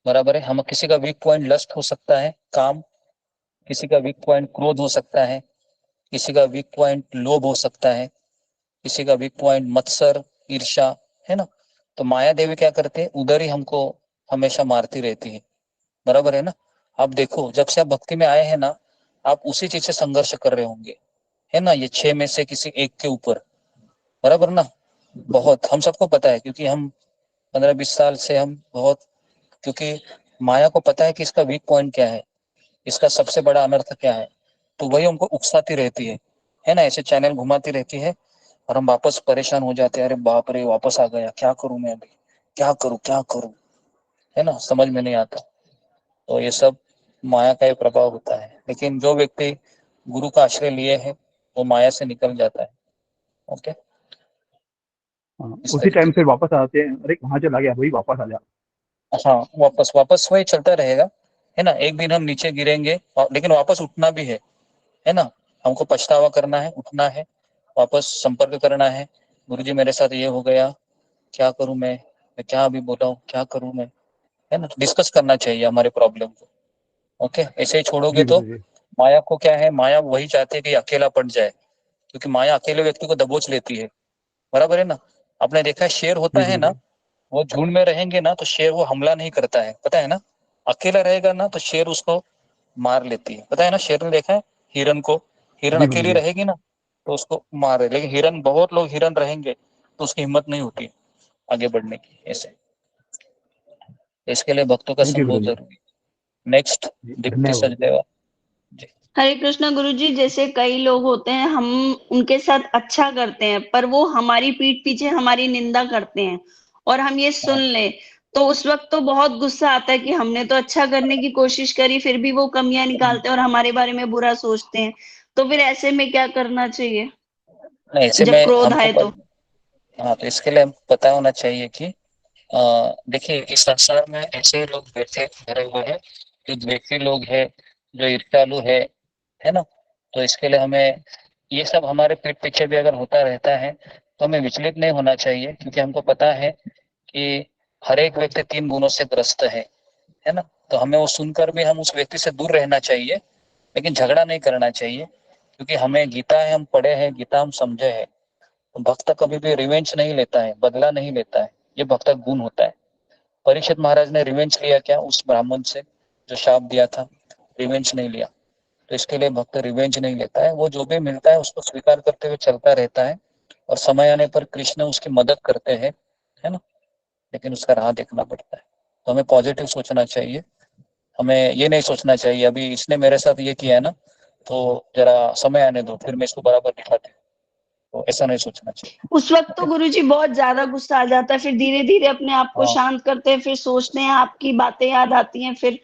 बराबर है। हम किसी का वीक पॉइंट लस्ट हो सकता है, काम, किसी का वीक पॉइंट क्रोध हो सकता है, किसी का वीक पॉइंट लोभ हो सकता है, किसी का वीक पॉइंट मत्सर, ईर्ष्या, है ना। तो माया देवी क्या करते हैं, उधर ही हमको हमेशा मारती रहती है, बराबर है ना। आप देखो, जब से आप भक्ति में आए हैं ना, आप उसी चीज से संघर्ष कर रहे होंगे, है ना। ये 6 में से किसी एक के ऊपर, बराबर ना। बहुत हम सबको पता है, क्योंकि हम 15-20 साल से हम बहुत, क्योंकि माया को पता है कि इसका वीक पॉइंट क्या है, इसका सबसे बड़ा अनर्थ क्या है, तो वही हमको उकसाती रहती है ना। ऐसे चैनल घुमाती रहती है और हम वापस परेशान हो जाते हैं, अरे बाप रे वापस आ गया, क्या करूं मैं अभी, क्या करूं, है ना, समझ में नहीं आता। तो ये सब माया का ही प्रभाव होता है। लेकिन जो व्यक्ति गुरु का आश्रय लिए है वो माया से निकल जाता है। ओके, उसी टाइम फिर वापस आते हैं, अरे कहाँ चला गया भाई, वापस आ जा। हाँ, वापस वही चलता रहेगा, है ना। एक दिन हम नीचे गिरेंगे लेकिन वापस उठना भी है ना। हमको पछतावा करना है, उठना है, वापस संपर्क करना है। गुरुजी मेरे साथ ये हो गया, क्या करूं मैं क्या अभी बोला हूँ, क्या करूं मैं, है ना। डिस्कस करना चाहिए हमारे प्रॉब्लम को। ओके, ऐसे ही छोड़ोगे जी तो गुरु जी। माया को क्या है, माया वही चाहती है कि अकेला पड़ जाए, क्योंकि माया अकेले व्यक्ति को दबोच लेती है, बराबर है ना। आपने देखा है शेर होता जी है गुरु ना, जी। वो झुंड में रहेंगे ना तो शेर वो हमला नहीं करता है, पता है ना। अकेला रहेगा ना तो शेर उसको मार लेती है, पता है ना। शेर ने देखा है हिरन को, हिरन जी गुरु अकेली जी। रहेगी ना तो उसको मारे, लेकिन हिरन, बहुत लोग हिरन रहेंगे तो उसकी हिम्मत नहीं होती आगे बढ़ने की। ऐसे इसके लिए भक्तों का थैंक यू संग गुरु बहुत जी। जरूरी है। नेक्स्ट दीप्ति धन्यवाद। सचदेवा। हरे कृष्ण गुरु जी, जैसे कई लोग होते हैं, हम उनके साथ अच्छा करते हैं पर वो हमारी पीठ पीछे हमारी निंदा करते हैं और हम ये सुन ले, तो उस वक्त तो बहुत गुस्सा आता है कि हमने तो अच्छा करने की कोशिश करी, फिर भी वो कमियां निकालते हैं और हमारे बारे में बुरा सोचते हैं। तो फिर ऐसे में क्या करना चाहिए नहीं, ऐसे जब में क्रोध हमको आए तो? हाँ, तो इसके लिए पता होना चाहिए कि देखिए, इस संसार में ऐसे लोग बैठे भरे हुए हैं, जो द्वेषी लोग हैं, जो ईर्ष्यालु है ना। तो इसके लिए हमें ये सब हमारे पीठ पीछे भी अगर होता रहता है तो हमें विचलित नहीं होना चाहिए, क्योंकि हमको पता है कि हर एक व्यक्ति 3 गुणों से ग्रस्त है ना। तो हमें वो सुनकर भी हम उस व्यक्ति से दूर रहना चाहिए, लेकिन झगड़ा नहीं करना चाहिए, क्योंकि हमें गीता है, हम पढ़े हैं गीता, हम समझे हैं। तो भक्त कभी भी रिवेंज नहीं लेता है, बदला नहीं लेता है, ये भक्त का गुण होता है। परीक्षित महाराज ने रिवेंज लिया क्या उस ब्राह्मण से जो शाप दिया था? रिवेंज नहीं लिया। तो इसके लिए भक्त रिवेंज नहीं लेता है, वो जो भी मिलता है उसको स्वीकार करते हुए चलता रहता है, और समय आने पर कृष्ण उसकी मदद करते हैं, है ना। लेकिन उसका राह देखना पड़ता है। तो हमें पॉजिटिव सोचना चाहिए, हमें ये नहीं सोचना चाहिए अभी इसने मेरे साथ ये किया है ना, तो जरा समय आने दो फिर मैं इसको बराबर दिखाती हूँ। तो ऐसा नहीं सोचना चाहिए। उस वक्त तो गुरुजी बहुत ज्यादा गुस्सा आ जाता है, फिर धीरे धीरे अपने आप को हाँ, शांत करते हैं, फिर सोचते हैं, आपकी बातें याद आती हैं, फिर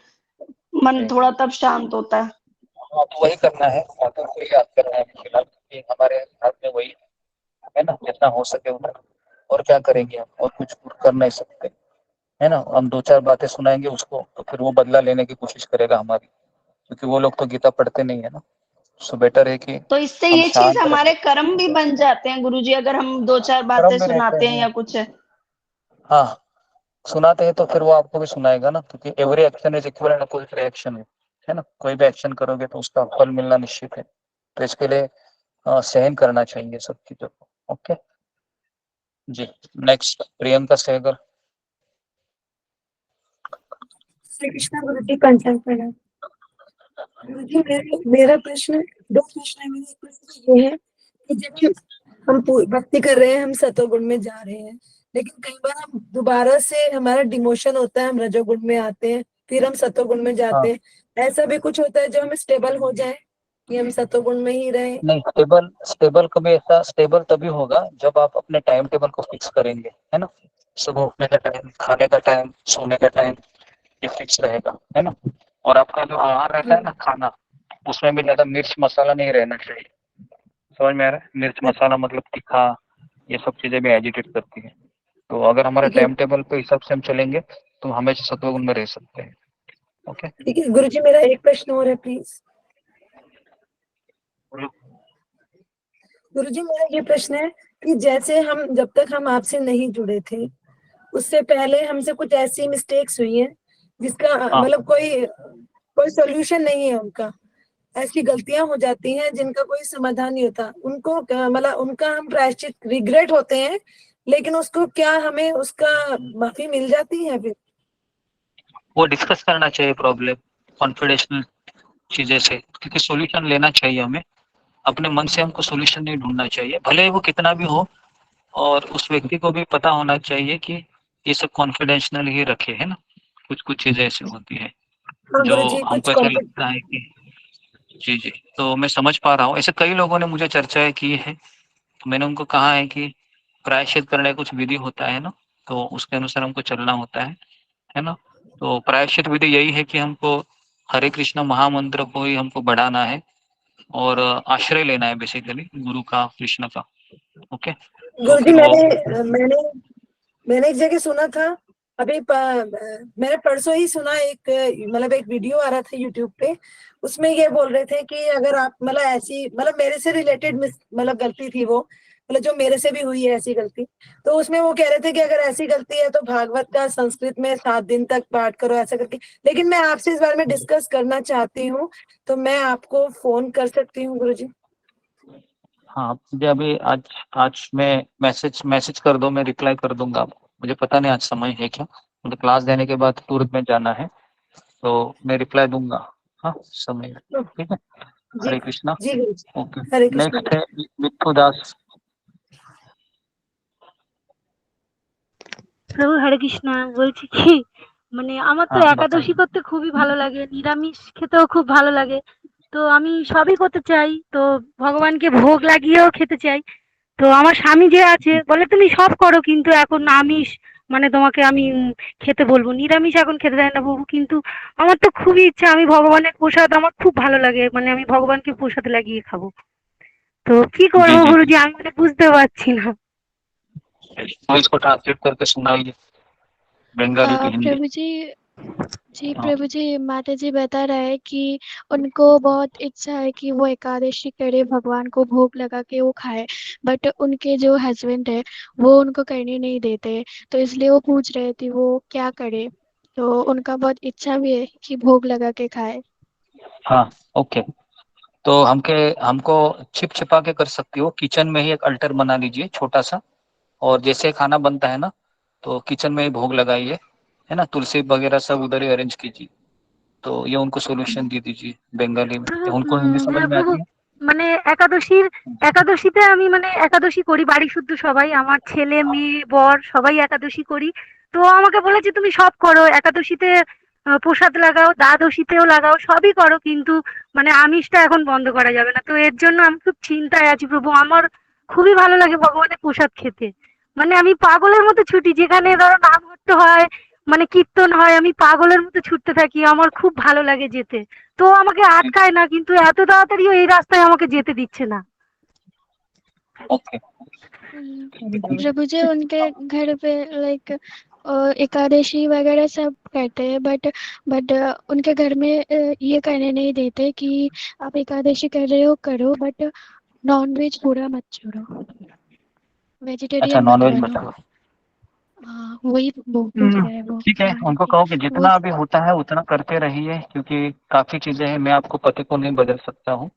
मन थोड़ा तब शांत होता है। हाँ, तो वही करना है, ठाकुर को याद करना है फिलहाल, क्योंकि हमारे हाथ में वही है ना, जितना हो सके उतना। और क्या करेंगे हम, और कुछ कर नहीं सकते, है ना। हम 2-4 बातें सुनाएंगे उसको तो फिर वो बदला लेने की कोशिश करेगा हमारी, क्योंकि वो लोग तो गीता पढ़ते नहीं है ना। सो बेटर है कि तो इससे हम ये चीज शांत रहे। हमारे कर्म भी बन जाते हैं गुरुजी, अगर हम 2-4 बातें कर्म में रहते सुनाते हैं हैं, या कुछ है। हाँ, सुनाते हैं तो फिर वो आपको भी सुनाएगा ना, क्योंकि every action is equal opposite reaction है ना। कोई भी एक्शन करोगे तो उसका फल मिलना निश्चित है। तो इसके लिए सहन करना चाहिए सब चीजों को। ओके जी, नेक्स्ट प्रियंका सहगल। श्री कृष्ण गुरु जी, पंचांग प्रणाम। गुरु जी, मेरा प्रश्न, दो प्रश्न है मेरे। एक प्रश्न ये है कि जब हम भक्ति कर रहे हैं, हम सतोगुण में जा रहे हैं, लेकिन कई बार हम दोबारा से हमारा डिमोशन होता है, हम रजोगुण में आते हैं, फिर हम सतोगुण में जाते हैं। ऐसा भी कुछ होता है जो हमें स्टेबल हो जाए कि हम सतोगुण में ही रहें? नहीं, स्टेबल स्टेबल कभी ऐसा स्टेबल तभी होगा जब आप अपने टाइम टेबल को फिक्स करेंगे, है ना। सुबह उठने का टाइम, खाने का टाइम, सोने का टाइम, ये फिक्स रहेगा, है ना। और आपका जो आहार रहता है ना, खाना, उसमें भी ज्यादा मिर्च मसाला नहीं रहना चाहिए। समझ में आ रहा है? मिर्च मसाला मतलब तीखा, ये सब चीजें भी एजिटेट करती है। तो अगर हमारे ठीक है, टाइम टेबल पे हिसाब से हम चलेंगे तो हम हमेशा सत्वगुण में रह सकते हैं। ओके, ठीक है। गुरु जी, मेरा एक प्रश्न और है, प्लीज। गुरु जी, मेरा ये प्रश्न है कि जैसे हम, जब तक हम आपसे नहीं जुड़े थे, उससे पहले हमसे कुछ ऐसी मिस्टेक्स हुई हैं जिसका मतलब कोई सॉल्यूशन नहीं है उनका। ऐसी गलतियां हो जाती हैं जिनका कोई समाधान नहीं होता। उनको मतलब उनका हम प्रायश्चित, रिग्रेट होते हैं, लेकिन उसको क्या हमें उसका माफी मिल जाती है फिर? वो डिस्कस करना चाहिए प्रॉब्लम कॉन्फिडेंशियल चीजें से, क्योंकि सॉल्यूशन लेना चाहिए हमें। अपने मन से हमको सॉल्यूशन नहीं ढूंढना चाहिए, भले वो कितना भी हो। और उस व्यक्ति को भी पता होना चाहिए कि ये सब कॉन्फिडेंशियल ही रखे, है ना। कुछ कुछ चीजें ऐसी होती है हाँ जो गुरु जी, कुछ हमको ऐसा लगता है कि जी जी, तो मैं समझ पा रहा हूँ। ऐसे कई लोगों ने मुझे चर्चाएं की है, तो मैंने उनको कहा है कि प्रायश्चित करने का कुछ विधि होता है ना, तो उसके अनुसार हमको चलना होता है ना। तो प्रायश्चित विधि यही है कि हमको हरे कृष्ण महामंत्र को ही हमको बढ़ाना है और आश्रय लेना है बेसिकली गुरु का, कृष्ण का। ओके, तो गुरु जी, फिर वो मैंने मैंने एक जगह सुना था, मैंने परसों ही सुना, एक मतलब एक वीडियो आ रहा था यूट्यूब पे। उसमें ये बोल रहे थे कि अगर आप मतलब ऐसी, मतलब मेरे से रिलेटेड मतलब गलती थी वो, मतलब जो मेरे से भी हुई है ऐसी गलती। तो उसमें वो कह रहे थे कि अगर ऐसी गलती है तो भागवत का संस्कृत में 7 दिन तक पाठ करो, ऐसा करके। लेकिन मैं आपसे इस बारे में डिस्कस करना चाहती हूँ, तो मैं आपको फोन कर सकती हूँ गुरु जी? हाँ, मुझे अभी आज आज मैं मैसेज कर दो, मैं रिप्लाई कर दूंगा आपको। मुझे पता नहीं आज समय है क्या, मुझे क्लास देने के बाद तुरंत में जाना है, तो मैं रिप्लाई दूंगा। हाँ, समय है। ठीक है, जी हरे कृष्णा। जी गुरु जी, ओके, हरे कृष्ण। नेक्स्ट है मिट्ठू दास। প্রভু হরে কৃষ্ণ। বলছি কি, মানে আমার তো हाँ একাদশী बताइए। করতে খুবই ভালো লাগে, নিরামিষ খেতেও খুব ভালো লাগে। তো আমি সবই করতে চাই, তো ভগবানকে ভোগ লাগিয়েও খেতে চাই। তো আমার স্বামী যে আছে বলে তুমি সব করো, কিন্তু এখন আমিষ মানে তোমাকে আমি খেতে বলবো, নিরামিষ এখন খেতে দেয় না প্রভু। কিন্তু আমার তো খুবই ইচ্ছা, আমি ভগবানের প্রসাদ আমার খুব ভালো লাগে, মানে আমি ভগবানকে প্রসাদ লাগিয়ে খাবো। তো কি जी করবো जी जी, গুরুজি, আমি মানে বুঝতে পারছি না। तो इसको ट्रांसलेट करके सुनाइए, बंगाली टू हिंदी। प्रभु जी, जी हाँ प्रभु जी, माता जी बता रहा है कि उनको बहुत इच्छा है कि वो एकादशी करे, भगवान को भोग लगा के वो खाए, बट उनके जो हस्बैंड है वो उनको करने नहीं देते। तो इसलिए वो पूछ रहे थे वो क्या करे। तो उनका बहुत इच्छा भी है कि भोग लगा के खाए। हाँ, ओके। तो हमको छिप छिपा के कर सकती हो, किचन में ही एक अल्टर बना लीजिए छोटा सा, और जैसे खाना बनता है ना, तो किचन में ही भोग लगाइए, है ना। तुलसी वगैरह सब उधर ही अरेंज कीजिए। तो ये उनको सोल्यूशन दे दीजिए बंगाली में। उनको हिंदी समझ হ্যাঁ में প্রভু, आती है? মানে একাদশীতে আমি মানে একাদশী করি, বাড়ি শুদ্ধ সবাই, আমার ছেলে মেয়ে বর সবাই একাদশী করি। তো আমাকে বলেছে তুমি সব করো একাদশীতে, প্রসাদ লাগাও, দ্বাদশীতেও লাগাও, সবই করো, কিন্তু মানে আমিষটা এখন বন্ধ করা যাবে না। তো এর জন্য আমি খুব চিন্তায় আছি প্রভু। আমার খুবই ভালো লাগে ভগবানের প্রসাদ খেতে, মানে আমি পাগলের মতো ছুটি, যেখানে ধরো নাম করতে হয়, মানে কীর্তন হয়, আমি পাগলের মতো ছুটতে থাকি, আমার খুব ভালো লাগে যেতে। তো আমাকে আটকায় না, কিন্তু এত তাড়াতাড়িও এই রাস্তায় আমাকে যেতে দিচ্ছে না। ओके। प्रभु जी, उनके घर पे लाइक एकादशी वगैरह सब करते हैं, बट उनके घर में ये करने नहीं देते कि आप एकादशी कर रहे हो करो, बट नॉन वेज पूरा मत छोड़ो, अच्छा, वेजिटेरियन मत नॉनवेज बनो। बताओ। हाँ, वही वो पूछ रहे हैं वो ठीक है, हमारे उनको लिए। कहो कि वो जितना अभी होता है उतना करते रहिए, क्योंकि काफी चीजें हैं। मैं आपको पति को नहीं बदल सकता हूँ,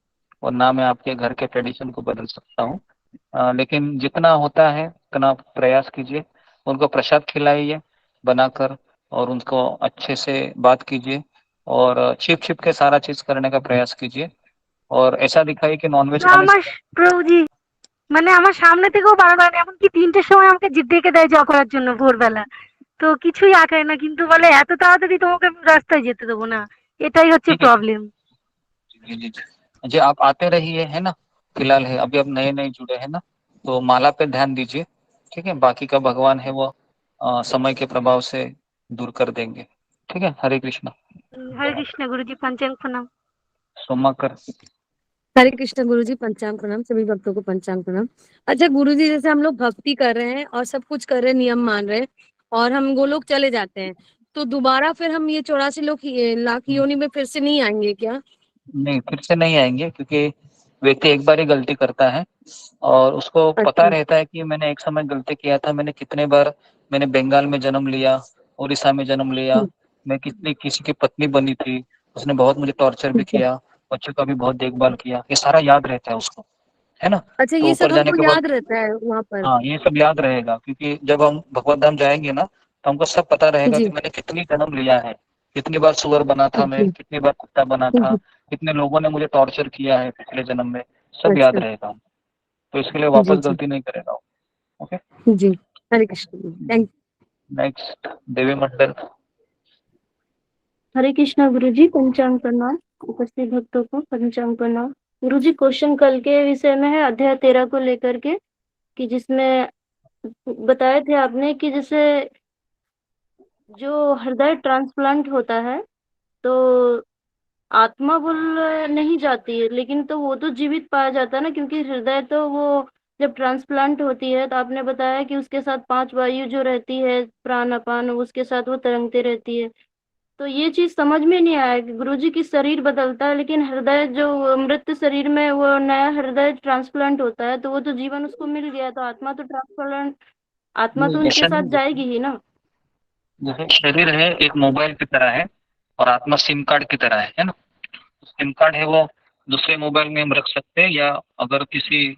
और ना मैं आपके घर के ट्रेडिशन को बदल सकता हूँ। लेकिन जितना होता है उतना प्रयास कीजिए। उनको प्रसाद खिलाइए बनाकर, और उनको अच्छे से बात कीजिए और छिप छिप के सारा चीज करने का प्रयास कीजिए और ऐसा दिखाइए कि नॉनवेज না खाने আমার প্রভুজি মানে আমার সামনে থেকেও বারবার এমনকি 3টের সময় আমাকে ডেকে দেয় জব করার জন্য ভোরবেলা। তো কিছুই আঁকায় না, কিন্তু বলে এত তাড়াতাড়ি তোমাকে আমি রাস্তায় যেতে দেবো না। এটাই হচ্ছে ठीक है প্রবলেম। जी जी जी जी आप आते रहिए है ना। फिलहाल है अभी आप नए नए जुड़े हैं ना, तो माला पे ध्यान दीजिए। ठीक है, बाकी का भगवान है वो समय के प्रभाव से दूर कर देंगे। ठीक है, हरे कृष्णा। হরে কৃষ্ণ গুরুজি, পঞ্চাঙ্গ প্রণাম। सोमाकर। हरे कृष्ण गुरुजी, पंचांग प्रणाम, सभी भक्तों को पंचांग प्रणाम। अच्छा गुरुजी, जैसे हम लोग भक्ति कर रहे हैं और सब कुछ कर रहे हैं, नियम मान रहे हैं और हम गोलोक चले जाते हैं, तो दोबारा फिर हम ये 84 लाख योनि में फिर से नहीं आएंगे क्या? नहीं, फिर से नहीं आएंगे, क्योंकि व्यक्ति एक बार ही गलती करता है और उसको पता अच्छा। रहता है कि मैंने एक समय गलती किया था, मैंने कितने बार मैंने बंगाल में जन्म लिया, उड़ीसा में जन्म लिया, मैं कितनी किसी की पत्नी बनी थी, उसने बहुत मुझे टॉर्चर भी किया, बच्चों का भी बहुत देखभाल किया, ये सारा याद रहता है उसको, है ना। अच्छा, तो ये ऊपर सब जाने हमको के बाद याद रहता है वहां पर? हाँ, ये सब याद रहेगा, क्योंकि जब हम भगवत धाम जाएंगे ना, तो हमको सब पता रहेगा कि जी मैंने कितनी जन्म लिया है, कितनी बार सुअर बना था मैं, जी कितनी बार कुत्ता बना था, जी। कितने लोगों ने मुझे टॉर्चर किया है पिछले जन्म में, सब याद अच्छा रहेगा। तो इसके लिए जी वापस जी गलती नहीं करेगा वो। ओके, जी। हरे कृष्ण, थैंक। नेक्स्ट देवी मंडल। हरे कृष्णा गुरुजी, पंचांग प्रणाम। उपस्थित भक्तों को पंचांग प्रणाम। गुरुजी, क्वेश्चन कल के विषय में है, अध्याय 13 को लेकर के, कि जिसमें बताए थे आपने कि जैसे जो हृदय ट्रांसप्लांट होता है तो आत्मा बुल नहीं जाती है, लेकिन तो वो तो जीवित पाया जाता है ना, क्योंकि हृदय तो वो जब ट्रांसप्लांट होती है तो आपने बताया कि उसके साथ 5 वायु जो रहती है, प्राण अपान, उसके साथ वो तरंगते रहती है। तो ये चीज समझ में नहीं आया कि गुरुजी की शरीर बदलता है, लेकिन हृदय जो मृत शरीर में वो नया हृदय ट्रांसप्लांट होता है, तो वो तो जीवन उसको मिल गया, तो आत्मा तो ट्रांसप्लांट, आत्मा तो उनके ऐसा साथ नहीं, जाएगी ही ना। जैसे शरीर है एक मोबाइल की तरह है और आत्मा सिम कार्ड की तरह है ना। सिम कार्ड है वो दूसरे मोबाइल में हम रख सकते हैं, या अगर किसी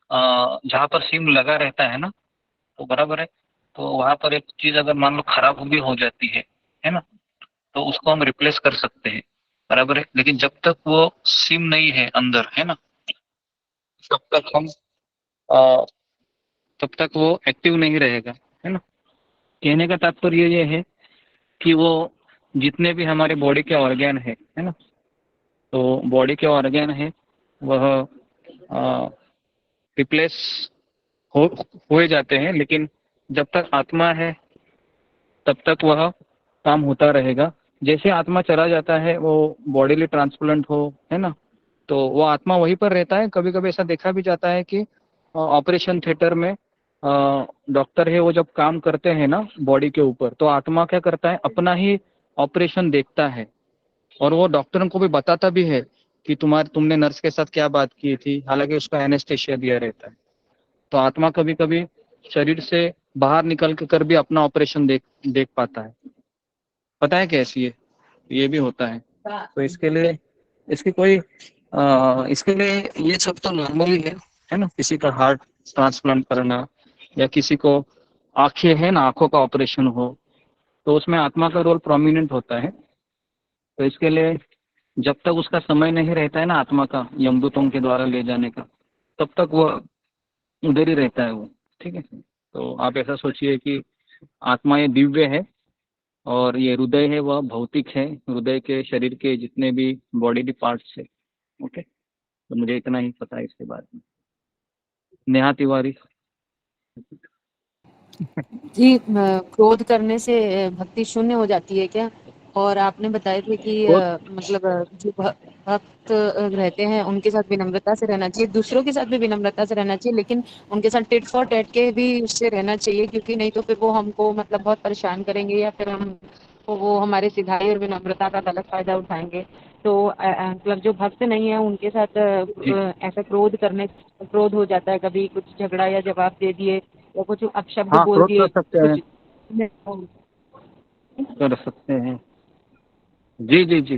जहाँ पर सिम लगा रहता है ना, तो बराबर है, तो वहाँ पर एक चीज अगर मान लो खराब भी हो जाती है ना, तो उसको हम रिप्लेस कर सकते हैं, बराबर है। लेकिन जब तक वो सिम नहीं है अंदर, है ना, तब तक हम अ, तब तक वो एक्टिव नहीं रहेगा, है ना। कहने का तात्पर्य ये है कि वो जितने भी हमारे बॉडी के ऑर्गन है ना, तो बॉडी के ऑर्गन है वह रिप्लेस हो जाते हैं, लेकिन जब तक आत्मा है तब तक वह काम होता रहेगा। जैसे आत्मा चला जाता है, वो बॉडीली ट्रांसप्लांट हो, है ना, तो वो आत्मा वहीं पर रहता है। कभी कभी ऐसा देखा भी जाता है कि ऑपरेशन थिएटर में डॉक्टर है वो जब काम करते हैं ना बॉडी के ऊपर, तो आत्मा क्या करता है, अपना ही ऑपरेशन देखता है और वो डॉक्टरों को भी बताता भी है कि तुमने नर्स के साथ क्या बात की थी, हालांकि उसका एनेस्थेशिया दिया रहता है। तो आत्मा कभी कभी शरीर से बाहर निकल कर भी अपना ऑपरेशन देख पाता है। पता है कैसी है, ये भी होता है। तो इसके लिए इसके लिए ये सब तो नॉर्मल ही है ना। किसी का हार्ट ट्रांसप्लांट करना या किसी को आंखें है ना, आंखों का ऑपरेशन हो, तो उसमें आत्मा का रोल प्रोमिनेंट होता है। तो इसके लिए जब तक उसका समय नहीं रहता है ना आत्मा का यमदूतों के द्वारा ले जाने का, तब तक वो उधर ही रहता है वो। ठीक है, तो आप ऐसा सोचिए कि आत्मा ये दिव्य है और ये हृदय है वह भौतिक है। हृदय के शरीर के जितने भी बॉडी पार्ट्स है। ओके, तो मुझे इतना ही पता है इसके बारे में। नेहा तिवारी। जी, क्रोध करने से भक्ति शून्य हो जाती है क्या? और आपने बताए थे कि मतलब जो भक्त रहते हैं उनके साथ विनम्रता से रहना चाहिए, दूसरों के साथ भी विनम्रता से रहना चाहिए, लेकिन उनके साथ टिट फॉर टैट के भी उससे रहना चाहिए, क्योंकि नहीं तो फिर वो हमको मतलब बहुत परेशान करेंगे या फिर वो हमारे सिधाई और विनम्रता का गलत फायदा उठाएंगे। तो मतलब जो भक्त नहीं है उनके साथ ऐसा क्रोध हो जाता है, कभी कुछ झगड़ा या जवाब दे दिए या कुछ अपशब्द हाँ, बोल क्रोध दिए, कर सकते हैं। जी जी जी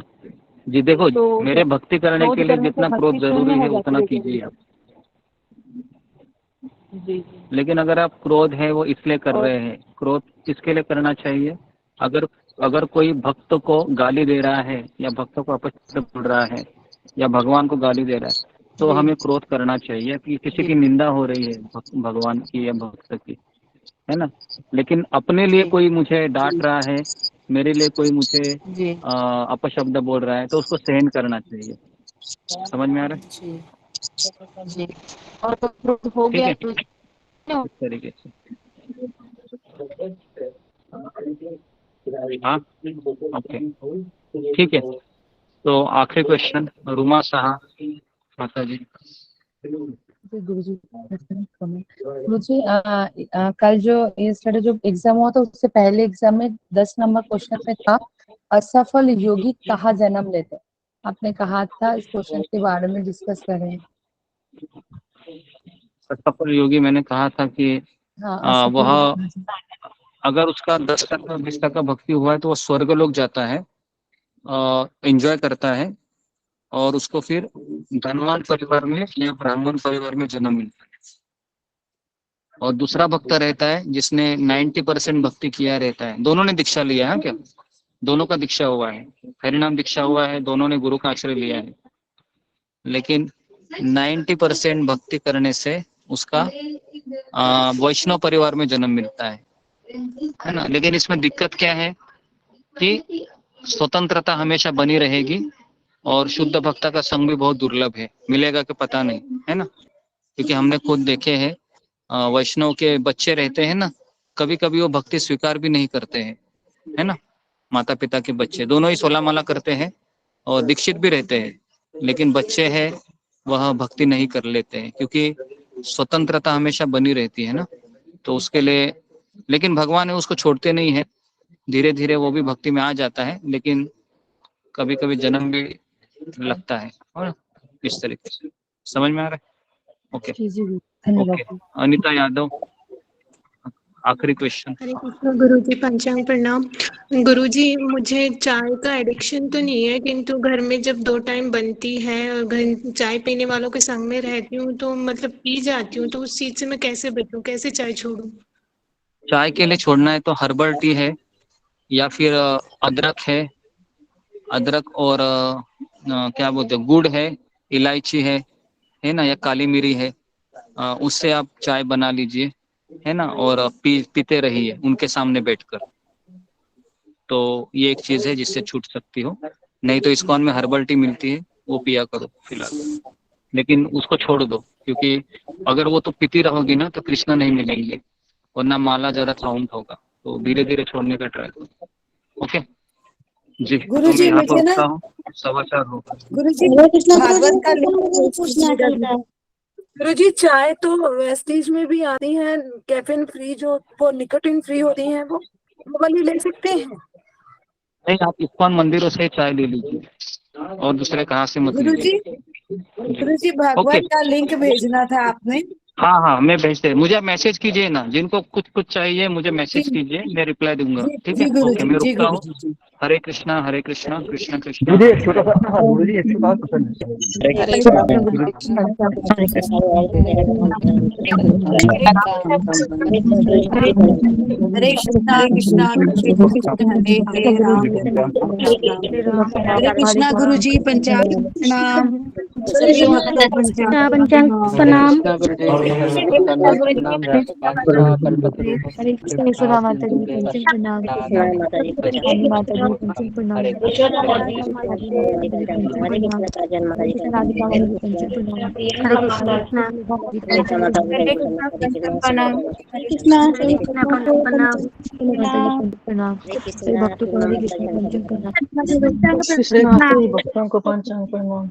जी। देखो, तो मेरे भक्ति करने क्रोध के लिए करने से जितना क्रोध भक्ति जरूरी शून्य है हो उतना जाती है। कीजिए आप। जी। लेकिन अगर आप क्रोध है वो इसलिए कर और रहे हैं, क्रोध किसके लिए करना चाहिए अगर अगर कोई भक्त को गाली दे रहा है या भक्त को अपशब्द बोल रहा है या भगवान को गाली दे रहा है तो जी। हमें क्रोध करना चाहिए कि किसी की निंदा हो रही है भगवान की या भक्त की, है ना। लेकिन अपने लिए कोई मुझे डांट रहा है, मेरे लिए कोई मुझे जी अपशब्द बोल रहा है तो उसको सहन करना चाहिए। समझ में आ रहा है? जी जी। और क्रोध हो ठीक गया है, तो इस तरीके से। हाँ ओके ठीक है। तो आखिरी क्वेश्चन रुमा साहा माता जी। गुरुजी मुझे कल जो ये जो एग्जाम हुआ था उससे पहले एग्जाम में 10 नंबर क्वेश्चन में था असफल योगी कहाँ जन्म लेते। आपने कहा था इस क्वेश्चन के बारे में डिस्कस करें। असफल योगी मैंने कहा था कि हाँ वह अगर उसका 10% 20% भक्ति हुआ है तो वह स्वर्ग लोक जाता है, एंजॉय करता है और उसको फिर धनवान परिवार में या ब्राह्मण परिवार में जन्म मिलता है। और दूसरा भक्त रहता है जिसने 90% भक्ति किया रहता है। दोनों ने दीक्षा लिया है क्या? दोनों का दीक्षा हुआ है, हरिनाम दीक्षा हुआ है, दोनों ने गुरु का आश्रय लिया है, लेकिन 90% भक्ति करने से उसका वैष्णव परिवार में जन्म मिलता है ना। लेकिन इसमें दिक्कत क्या है कि स्वतंत्रता हमेशा बनी रहेगी और शुद्ध भक्ता का संग भी बहुत दुर्लभ है, मिलेगा कि पता नहीं, है ना। क्योंकि हमने खुद देखे हैं वैष्णव के बच्चे रहते हैं ना, कभी कभी वो भक्ति स्वीकार भी नहीं करते हैं, है ना। माता पिता के बच्चे दोनों ही 16 माला करते हैं और दीक्षित भी रहते हैं, लेकिन बच्चे हैं वह भक्ति नहीं कर लेते हैं क्योंकि स्वतंत्रता हमेशा बनी रहती है ना। तो उसके लिए लेकिन भगवान है उसको छोड़ते नहीं है, धीरे धीरे वो भी भक्ति में आ जाता है, लेकिन कभी कभी जन्म भी लगता है और इस तरीके से। समझ में आ रहा है? Okay okay. अनिता यादव आखिरी क्वेश्चन। हरे कृष्ण गुरुजी, पंचांग प्रणाम। गुरुजी मुझे चाय का एडिक्शन तो नहीं है, किंतु घर में जब 2 टाइम बनती है और घर चाय पीने वालों के संग में रहती हूँ तो मतलब पी जाती हूँ, तो उस चीज से मैं कैसे बचूं, कैसे चाय छोड़ूं? चाय के लिए छोड़ना है तो हर्बल टी है या फिर अदरक है, अदरक और क्या बोलते हैं गुड़ है, इलायची है ना, या काली मिरी है, उससे आप चाय बना लीजिए, है ना, और पीते रहिए उनके सामने बैठकर। तो ये एक चीज है जिससे छूट सकती हो, नहीं तो इस्कॉन में हर्बल टी मिलती है वो पिया करो फिलहाल, लेकिन उसको छोड़ दो क्योंकि अगर वो तो पीती रहोगी ना तो कृष्ण नहीं मिलेंगे और ना माला ज्यादा काउंट होगा। तो धीरे धीरे छोड़ने का ट्राई करो। ओके जी। गुरु जी मुझे ना 4:15 होगा। गुरु जी भागवत का लिंक गुरु जी चाय तो वेस्टीज में भी आती है कैफीन फ्री, जो वो निकोटिन फ्री होती है वो वाली ले सकते हैं? नहीं, आप इस्कॉन मंदिरों से चाय ले लीजिए और दूसरे कहाँ से मत लीजिए। गुरु जी भागवत का लिंक भेजना था आपने। हाँ मैं भेजते, मुझे मैसेज कीजिए ना, जिनको कुछ चाहिए मुझे मैसेज कीजिए, मैं रिप्लाई दूंगा। ठीक है ओके, मैं रुकता हूँ। हरे कृष्णा कृष्ण कृष्ण। मुझे एक छोटा सा गुरु जी एक छोटा सा हरे कृष्णा कृष्णा हरे हरे राम हरे कृष्णा। गुरु जी पंचांग प्रणाम। पंचांग प्रणाम। हरे कृष्ण माता जी पंचांग प्रणाम। माता जी पंचांग प्रणाम। भक्तों को पंचांग प्रणाम।